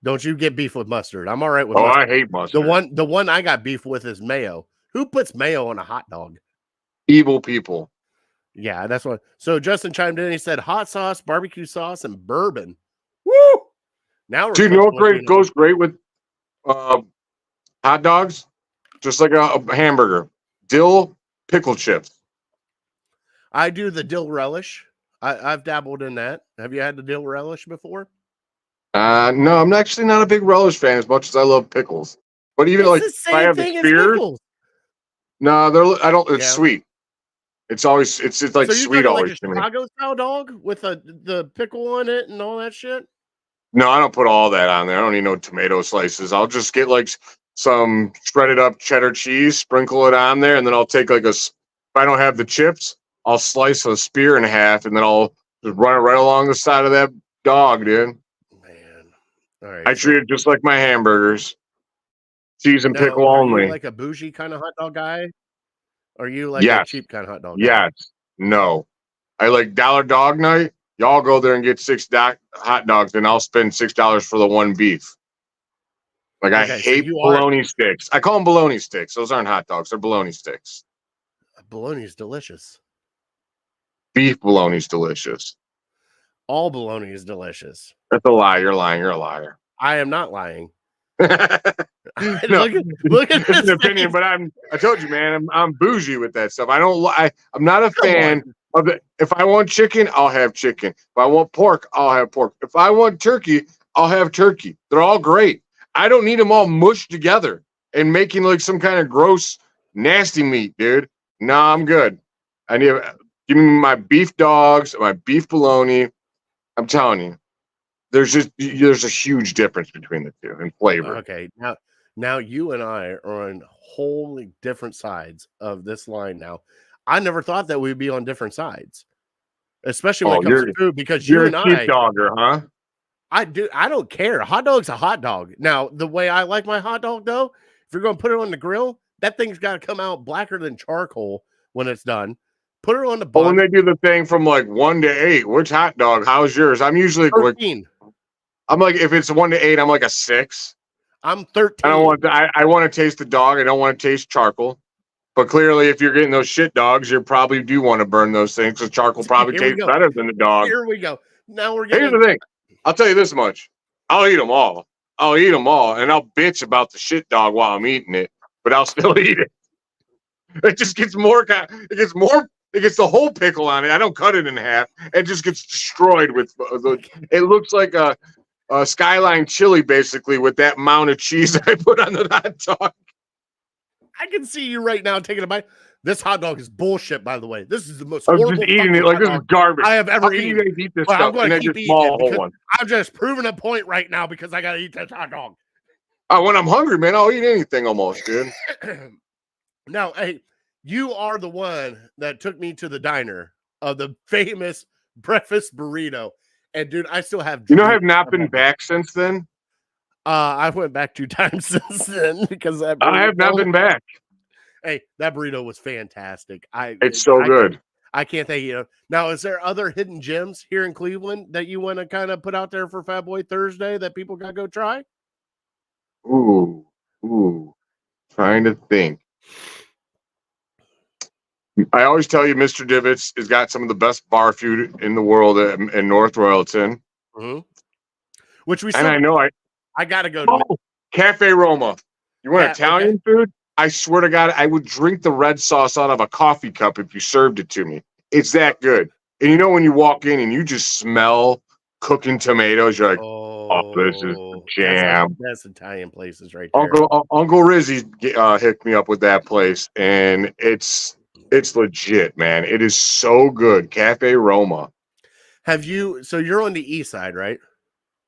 Don't you get beef with mustard? I'm all right with Oh, mustard. I hate mustard. The one I got beef with is mayo. Who puts mayo on a hot dog? Evil people. Yeah, that's what. So Justin chimed in. He said hot sauce, barbecue sauce, and bourbon. Woo! Now we're Dude, you know what goes great with hot dogs? Just like a hamburger. Dill pickle chips. I do the dill relish. I've dabbled in that. Have you had the dill relish before? No, I'm actually not a big relish fan as much as I love pickles. But even like if I have the spears, no, I don't. It's sweet. It's always it's like sweet always like to me. Chicago style dog with the pickle on it and all that shit. No, I don't put all that on there. I don't need no tomato slices. I'll just get like some shredded up cheddar cheese, sprinkle it on there, and then I'll take like if I don't have the chips, I'll slice a spear in half, and then I'll just run it right along the side of that dog, dude. Man, all right. I treat it just like my hamburgers, cheese and pickle are only. You like a bougie kind of hot dog guy? Or are you like a cheap kind of hot dog guy? Yes. No. I like Dollar Dog Night. Y'all go there and get 6 hot dogs, and I'll spend $6 for the one beef. Like, I hate bologna sticks. I call them bologna sticks. Those aren't hot dogs. They're bologna sticks. Bologna is delicious. Beef bologna is delicious. All bologna is delicious. That's a lie. You're lying. You're a liar. I am not lying. No, look at this an opinion, but I told you, man, I'm bougie with that stuff. I'm not a fan of it. If I want chicken, I'll have chicken. If I want pork, I'll have pork. If I want turkey, I'll have turkey. They're all great. I don't need them all mushed together and making like some kind of gross, nasty meat, dude. Nah, I'm good. Give me my beef dogs, my beef bologna. I'm telling you, there's a huge difference between the two in flavor. Okay, now you and I are on wholly different sides of this line. Now, I never thought that we'd be on different sides, especially when it comes to food. Because you're a cheap dogger, huh? I don't care. Hot dog's a hot dog. Now, the way I like my hot dog, though, if you're going to put it on the grill, that thing's got to come out blacker than charcoal when it's done. Put it on the bun. When they do the thing from like 1 to 8, which hot dog? How's yours? I'm usually 13. I'm like, if it's 1 to 8, I'm like a 6. I'm 13. I want to taste the dog. I don't want to taste charcoal. But clearly, if you're getting those shit dogs, you probably do want to burn those things because charcoal probably tastes better than the dog. Here we go. Now we're getting. Here's the thing. I'll tell you this much. I'll eat them all. And I'll bitch about the shit dog while I'm eating it, but I'll still eat it. It just gets more. It gets the whole pickle on it. I don't cut it in half. It just gets destroyed with. It looks like a Skyline chili, basically, with that amount of cheese that I put on the hot dog. I can see you right now taking a bite. This hot dog is bullshit, by the way. This is the most I'm horrible just eating fucking it like hot this is dog garbage. I have How ever can you eaten. guys eat this But I'm stuff going and to then keep just eating small it whole because one? I'm just proving a point right now because I got to eat this hot dog. When I'm hungry, man, I'll eat anything almost, dude. Now, hey, you are the one that took me to the diner of the famous breakfast burrito. And dude, I still have You know, I have dreams not of been that. back since then. I went back 2 times since then because that I have not burrito. been back. Hey, that burrito was fantastic. It's so good. I can't thank you. Now, is there other hidden gems here in Cleveland that you want to kind of put out there for Fat Boy Thursday that people got to go try? Ooh. Trying to think. I always tell you, Mr. Divots has got some of the best bar food in the world in North Royalton. Mm-hmm. Which we And still, I know I got to go to. Cafe Roma. You want Italian Okay. food? I swear to God, I would drink the red sauce out of a coffee cup if you served it to me. It's that good. And you know when you walk in and you just smell cooking tomatoes, you're like, oh, this is the jam. That's Italian places right there. Uncle Rizzy hooked me up with that place, and it's legit, man. It is so good. Cafe Roma. Have you? So you're on the east side, right?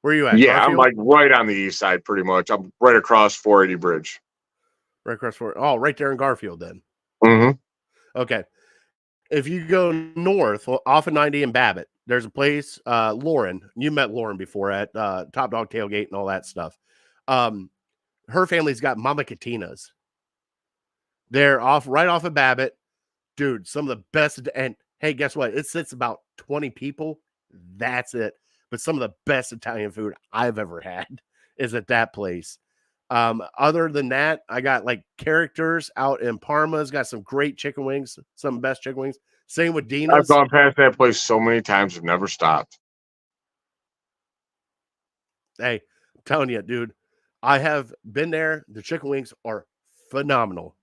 Where are you at? Yeah, Garfield? I'm like right on the east side, pretty much. I'm right across 480 Bridge. Right across for. Oh, right there in Garfield, then. Mm-hmm. Okay. If you go north off of 90 and Babbitt, there's a place, Lauren. You met Lauren before at Top Dog Tailgate and all that stuff. Her family's got Mama Catina's. They're right off of Babbitt. Dude, some of the best. And hey, guess what? It sits about 20 people. That's it. But some of the best Italian food I've ever had is at that place. Other than that, I got like Characters out in Parma's got some great chicken wings, some of the best chicken wings. Same with Dina's. I've gone past that place so many times, I've never stopped. Hey, I'm telling you, dude, I have been there. The chicken wings are phenomenal.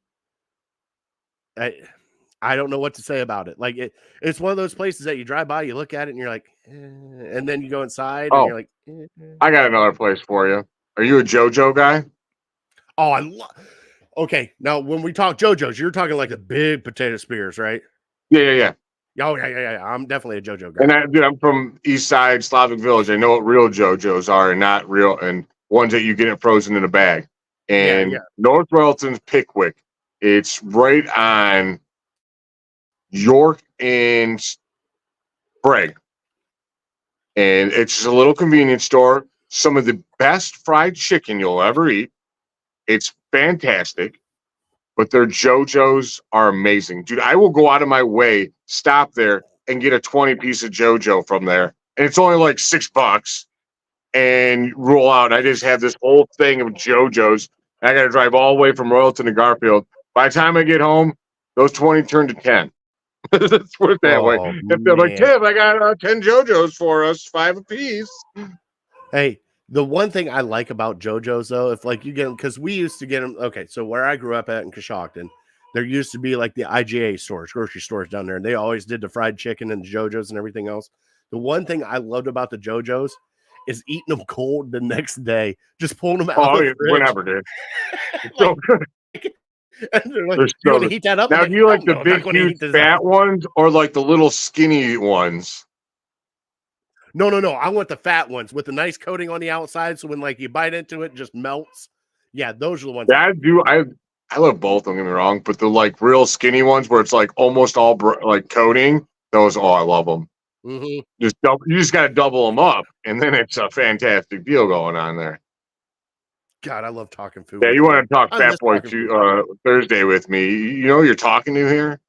I don't know what to say about it. Like it's one of those places that you drive by, you look at it, and you're like, and then you go inside, and you're like, I got another place for you. Are you a JoJo guy? Oh, I love. Okay, now when we talk JoJo's, you're talking like the big potato spears, right? Yeah. Oh, yeah. I'm definitely a JoJo guy. And I'm from East Side Slavic Village. I know what real JoJo's are and not real, and ones that you get it frozen in a bag. And North Royalton's Pickwick. It's right on York and Sprague. And it's just a little convenience store. Some of the best fried chicken you'll ever eat. It's fantastic. But their JoJo's are amazing. Dude, I will go out of my way, stop there, and get a 20-piece of JoJo from there. And it's only like $6. And roll out. I just have this whole thing of JoJo's. I got to drive all the way from Royalton to Garfield. By the time I get home, those 20 turn to 10. Let's put it that way. If they're like, Tim, I got 10 JoJo's for us, 5 apiece. Hey, the one thing I like about JoJo's, though, if like you get them, because we used to get them. Okay, so where I grew up at in Coshocton, there used to be like the IGA stores, grocery stores down there, and they always did the fried chicken and the JoJo's and everything else. The one thing I loved about the JoJo's is eating them cold the next day, just pulling them out. Oh, yeah, whenever, dude. It's so good. And they're like, you want to heat that up? Now, like, do you like the no, big, huge, fat ones or like the little skinny ones? No. I want the fat ones with the nice coating on the outside. So when like you bite into it, it just melts. Yeah, those are the ones. Yeah, I do. I love both. Don't get me wrong, but the like real skinny ones where it's like almost all like coating. Those, I love them. Mm-hmm. You just got to double them up, and then it's a fantastic deal going on there. God, I love talking food. Yeah, you want to talk Fat Boy Thursday with me? You know who you're talking to here?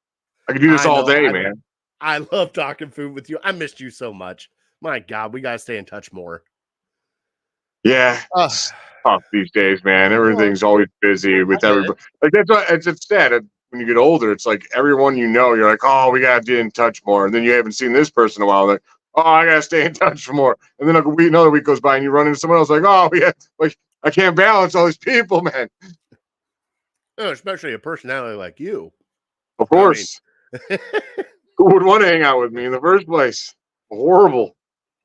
I could do this all day, man. I love talking food with you. I missed you so much. My God, we gotta stay in touch more. Yeah, it's tough these days, man. Everything's always busy with everybody. Like that's why it's sad. When you get older, it's like everyone you know, you're like, oh, we gotta get in touch more. And then you haven't seen this person in a while. Like, oh, I gotta stay in touch for more. And then another week goes by, and you run into someone else. Like, oh, yeah, like I can't balance all these people, man. Oh, especially a personality like you. Of course. Who would want to hang out with me in the first place? Horrible.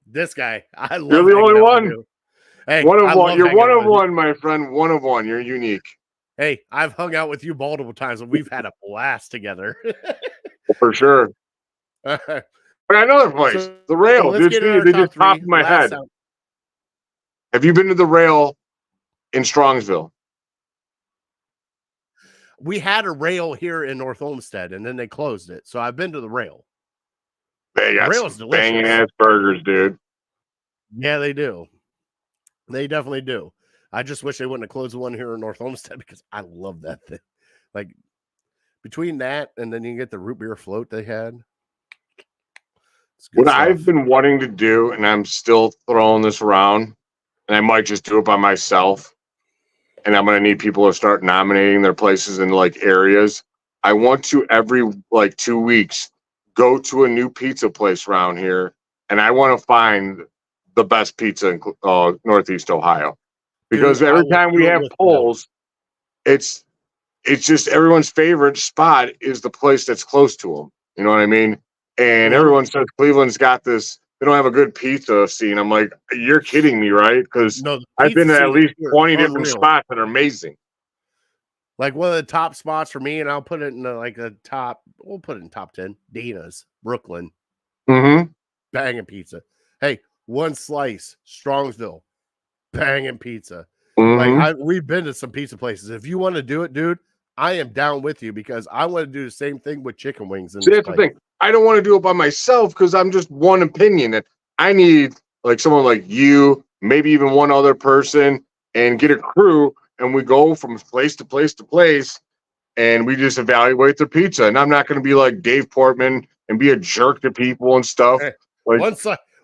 This guy, I love. You're the only one. Hey, one of one. You're one of one, my friend. One of one. You're unique. Hey, I've hung out with you multiple times and we've had a blast together. For sure. All right. But another place, So the Rail. let's get in our They top just popped three. in my Last head. sound. Have you been to the Rail in Strongsville? We had a Rail here in North Olmsted and then they closed it. So I've been to the Rail. They got Rail's some delicious. banging ass burgers, dude. Yeah, they do. They definitely do. I just wish they wouldn't have closed the one here in North Olmsted because I love that thing. Like between that and then you get the root beer float they had. It's good What stuff. I've been wanting to do, and I'm still throwing this around, and I might just do it by myself, and I'm going to need people to start nominating their places in like areas. I want to every like 2 weeks go to a new pizza place around here, and I want to find the best pizza in Northeast Ohio. Because Dude, I every will time we do it have with you. polls, it's just everyone's favorite spot is the place that's close to them. You know what I mean? And Well, everyone says Cleveland's got this. They don't have a good pizza scene. I'm like, you're kidding me, right? Because no, the I've been pizza to at scene least here is 20 different unreal. spots that are amazing. Like one of the top spots for me, and I'll put it in like a top. We'll put it in top 10. Dina's, Brooklyn, Mm-hmm. banging pizza. Hey, One Slice, Strongsville, banging pizza. Mm-hmm. Like we've been to some pizza places. If you want to do it, dude, I am down with you because I want to do the same thing with chicken wings. See, that's the thing. I don't want to do it by myself because I'm just one opinion. That I need like someone like you, maybe even one other person, and get a crew, and we go from place to place to place, and we just evaluate their pizza. And I'm not going to be like Dave Portman and be a jerk to people and stuff. Hey, Like,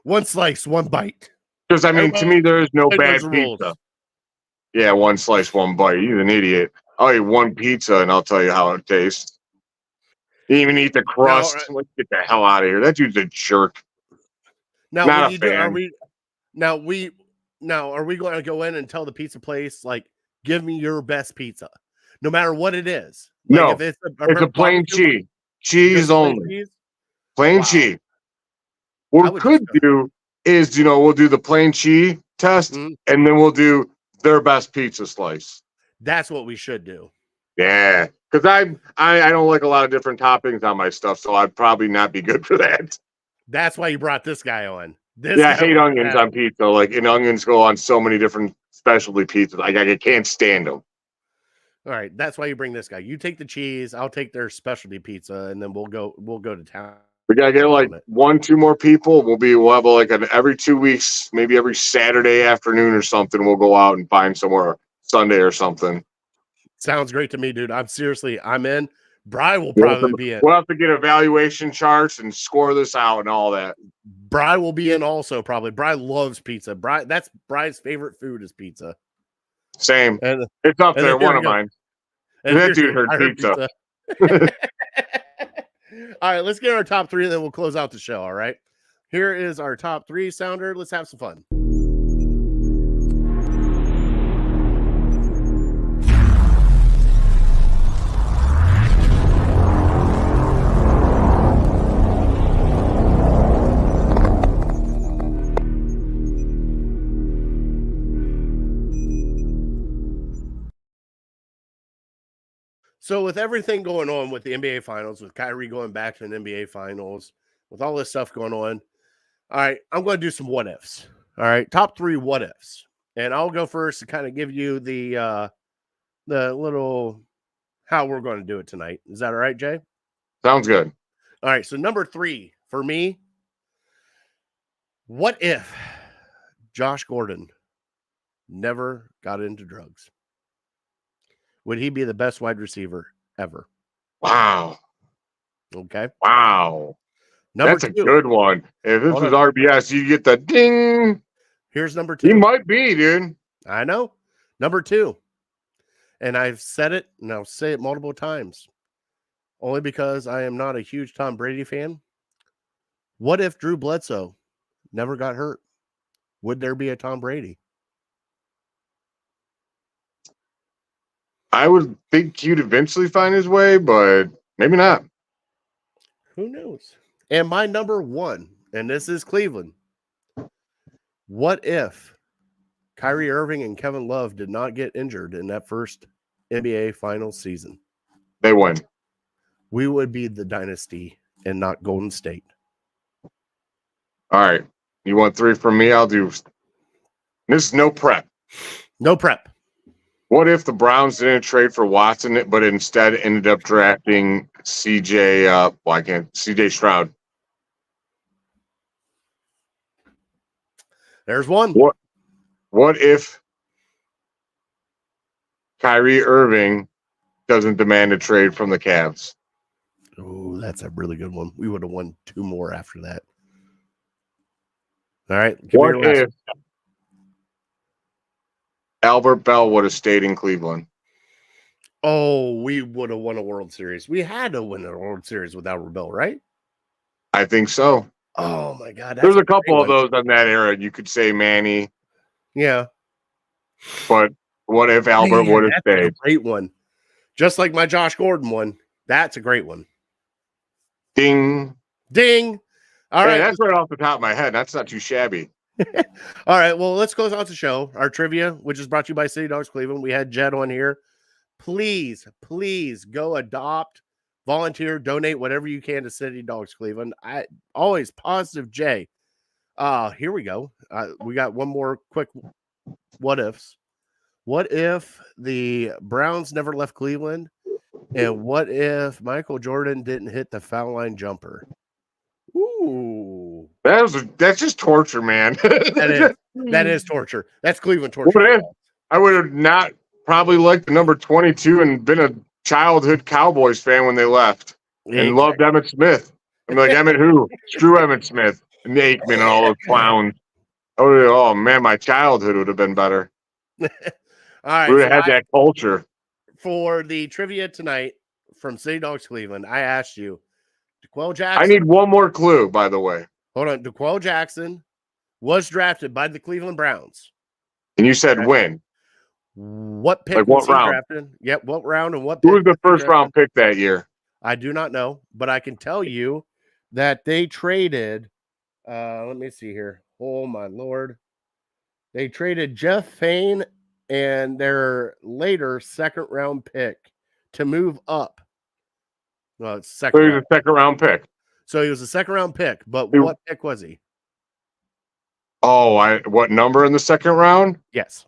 one slice, one bite. because I mean, to me, there is no bad Those pizza. rules. Yeah, one slice, one bite. You're an idiot. I'll eat one pizza and I'll tell you how it tastes. You even eat the crust. Let's get the hell out of here. That dude's a jerk. Now, Not when a you do, fan. are we going to go in and tell the pizza place like, give me your best pizza, no matter what it is? Like, No, if it's it's a plain cheese. Cheese only. Plain cheese. What we could do is, we'll do the plain cheese test, and then we'll do their best pizza slice. That's what we should do. Yeah, because I don't like a lot of different toppings on my stuff, so I'd probably not be good for that. That's why you brought this guy on. I hate onions on pizza. Like, and onions go on so many different specialty pizzas. Like, I can't stand them. All right, that's why you bring this guy. You take the cheese, I'll take their specialty pizza, and then we'll go to town. We gotta get like 1-2 more people. We'll have like every 2 weeks, maybe every Saturday afternoon or something. We'll go out and find somewhere Sunday or something. Sounds great to me, dude. I'm in. Bri will probably be in. We'll have to get evaluation charts and score this out and all that. Bri will be in also, probably. Bri loves pizza. That's Bri's favorite food is pizza. Same. And it's up there, one of mine. And that dude heard pizza. All right, let's get our top 3, and then we'll close out the show, all right? Here is our top 3 sounder. Let's have some fun. So with everything going on with the NBA Finals, with Kyrie going back to an NBA Finals, with all this stuff going on, all right, I'm going to do some what ifs. All right, top 3 what ifs, and I'll go first to kind of give you the little how we're going to do it tonight. Is that all right, Jay? Sounds good. All right, so number 3 for me, what if Josh Gordon never got into drugs? Would he be the best wide receiver ever? Wow. Okay. Wow. That's 2. a good one. If this was RBS, you get the ding. Here's number 2. He might be, dude. I know. Number 2. And I've said it, and I'll say it multiple times. Only because I am not a huge Tom Brady fan. What if Drew Bledsoe never got hurt? Would there be a Tom Brady? I would think he'd eventually find his way, but maybe not. Who knows? And my number 1, and this is Cleveland. What if Kyrie Irving and Kevin Love did not get injured in that first NBA Finals season, They win. we would be the dynasty and not Golden State. All right. You want 3 from me? I'll do. This is no prep. No prep. What if the Browns didn't trade for Watson, but instead ended up drafting CJ Stroud? There's one. What if Kyrie Irving doesn't demand a trade from the Cavs? Oh, that's a really good one. We would have won 2 more after that. All right. What if Albert Bell would have stayed in Cleveland? Oh, we would have won a World Series. We had to win a World Series with Albert Bell, right? I think so. Oh, my God. There's a couple of those in that era. You could say Manny. Yeah. But what if Albert would have stayed? A great one. Just like my Josh Gordon one. That's a great one. Ding. Ding. All right. That's right off the top of my head. That's not too shabby. All right. Well, let's close out the show. Our trivia, which is brought to you by City Dogs Cleveland. We had Jed on here. Please go adopt, volunteer, donate whatever you can to City Dogs Cleveland. I always positive J. Here we go. We got one more quick what ifs. What if the Browns never left Cleveland? And what if Michael Jordan didn't hit the foul line jumper? Ooh. That's just torture, man. That is torture. That's Cleveland torture. What if I would have not probably liked the number 22 and been a childhood Cowboys fan when they left and loved Emmett Smith? I'm like, Emmett who? Screw Emmett Smith and Aikman and all those clowns. Oh, man, my childhood would have been better. All right. We would have had that culture. For the trivia tonight from City Dogs Cleveland, I asked you, DeQuell Jackson. I need one more clue, by the way. Hold on. DeQuell Jackson was drafted by the Cleveland Browns. And you said when? What pick like was what he round? drafted? Yep, what round and what pick? Who was the first round pick that year? I do not know, but I can tell you that they traded, let me see here. Oh, my Lord. They traded Jeff Fain and their later second-round pick to move up. Well, it's second. So he was a second-round pick. So he was a second-round pick, but what pick was he? Oh, what number in the second round? Yes.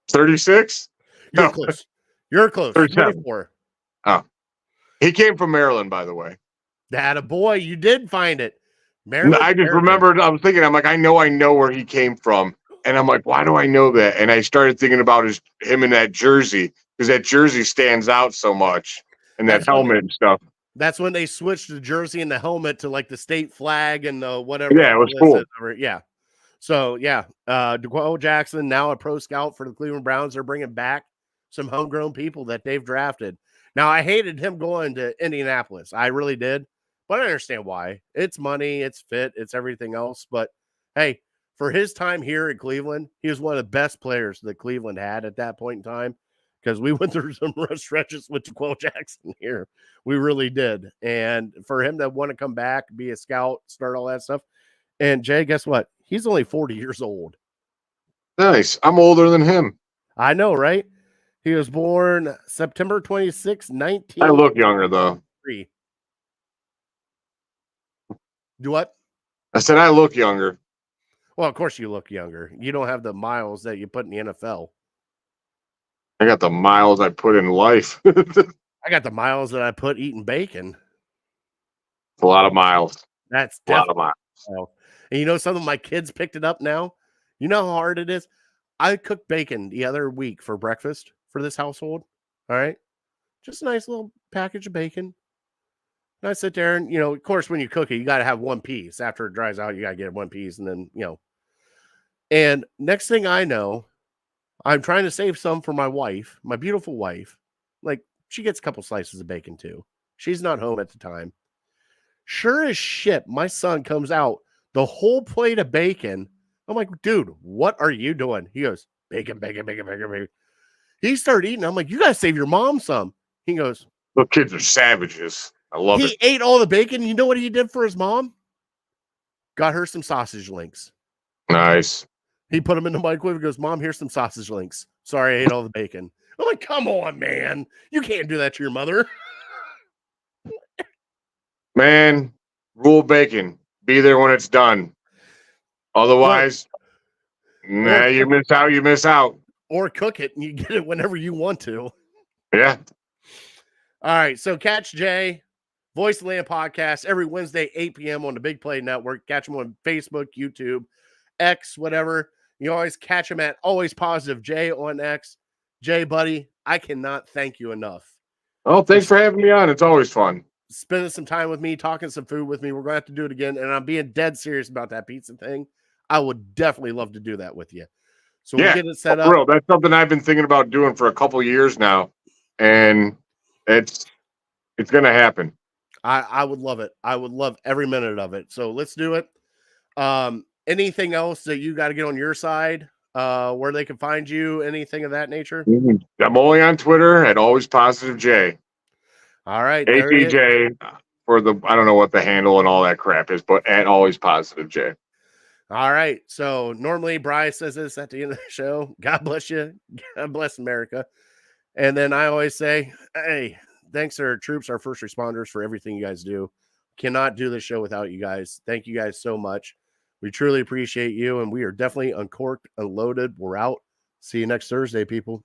36? You're close. You're close. 24. Oh. He came from Maryland, by the way. That a boy, you did find it. Maryland. I just remembered, I was thinking, I'm like, I know where he came from. And I'm like, why do I know that? And I started thinking about him in that jersey, because that jersey stands out so much. And that helmet and stuff. That's when they switched the jersey and the helmet to like the state flag and the whatever. Yeah, it was cool. Yeah. So, yeah, DeQuell Jackson, now a pro scout for the Cleveland Browns. They're bringing back some homegrown people that they've drafted. Now, I hated him going to Indianapolis. I really did. But I understand why. It's money, it's fit, it's everything else. But, hey, for his time here in Cleveland, he was one of the best players that Cleveland had at that point in time, because we went through some rough stretches with DeQuell Jackson here. We really did. And for him to want to come back, be a scout, start all that stuff. And, Jay, guess what? He's only 40 years old. Nice. I'm older than him. I know, right? He was born September 26, 19. I look younger, though. Do what? I said I look younger. Well, of course you look younger. You don't have the miles that you put in the NFL. I got the miles I put in life. I got the miles that I put eating bacon. It's a lot of miles. That's a lot of miles. And you know, some of my kids picked it up now. You know how hard it is? I cooked bacon the other week for breakfast for this household. All right. Just a nice little package of bacon. And I sit there and, you know, of course, when you cook it, you got to have one piece. After it dries out, you got to get one piece. And then, you know, and next thing I know, I'm trying to save some for my wife, my beautiful wife. Like, she gets a couple slices of bacon too. She's not home at the time. Sure as shit, my son comes out, the whole plate of bacon. I'm like, dude, what are you doing? He goes, bacon, bacon, bacon, bacon, bacon. He started eating. I'm like, you got to save your mom some. He goes, the kids are savages. I love it. He ate all the bacon. You know what he did for his mom? Got her some sausage links. Nice. He put them in the microwave and goes, Mom, here's some sausage links. Sorry, I ate all the bacon. I'm like, come on, man. You can't do that to your mother. Man, rule bacon. Be there when it's done. Otherwise, nah, you miss out. You miss out. Or cook it and you get it whenever you want to. Yeah. All right. So catch Jay, Voice of Land Podcast, every Wednesday, 8 p.m. on the Big Play Network. Catch him on Facebook, YouTube, X, whatever. You always catch him at Always Positive Jay on X. Jay, buddy, I cannot thank you enough. Oh, thanks for having me on. It's always fun. Spending some time with me, talking some food with me. We're going to have to do it again. And I'm being dead serious about that pizza thing. I would definitely love to do that with you. So we'll get it set up. Real. That's something I've been thinking about doing for a couple years now. And it's going to happen. I would love it. I would love every minute of it. So let's do it. Anything else that you got to get on your side, where they can find you, anything of that nature? I'm only on Twitter at Always Positive J. All right. ATJ for the, I don't know what the handle and all that crap is, but at Always Positive J. All right. So normally Bryce says this at the end of the show. God bless you. God bless America. And then I always say, hey, thanks to our troops, our first responders, for everything you guys do. Cannot do this show without you guys. Thank you guys so much. We truly appreciate you. And we are definitely uncorked, unloaded. We're out. See you next Thursday, people.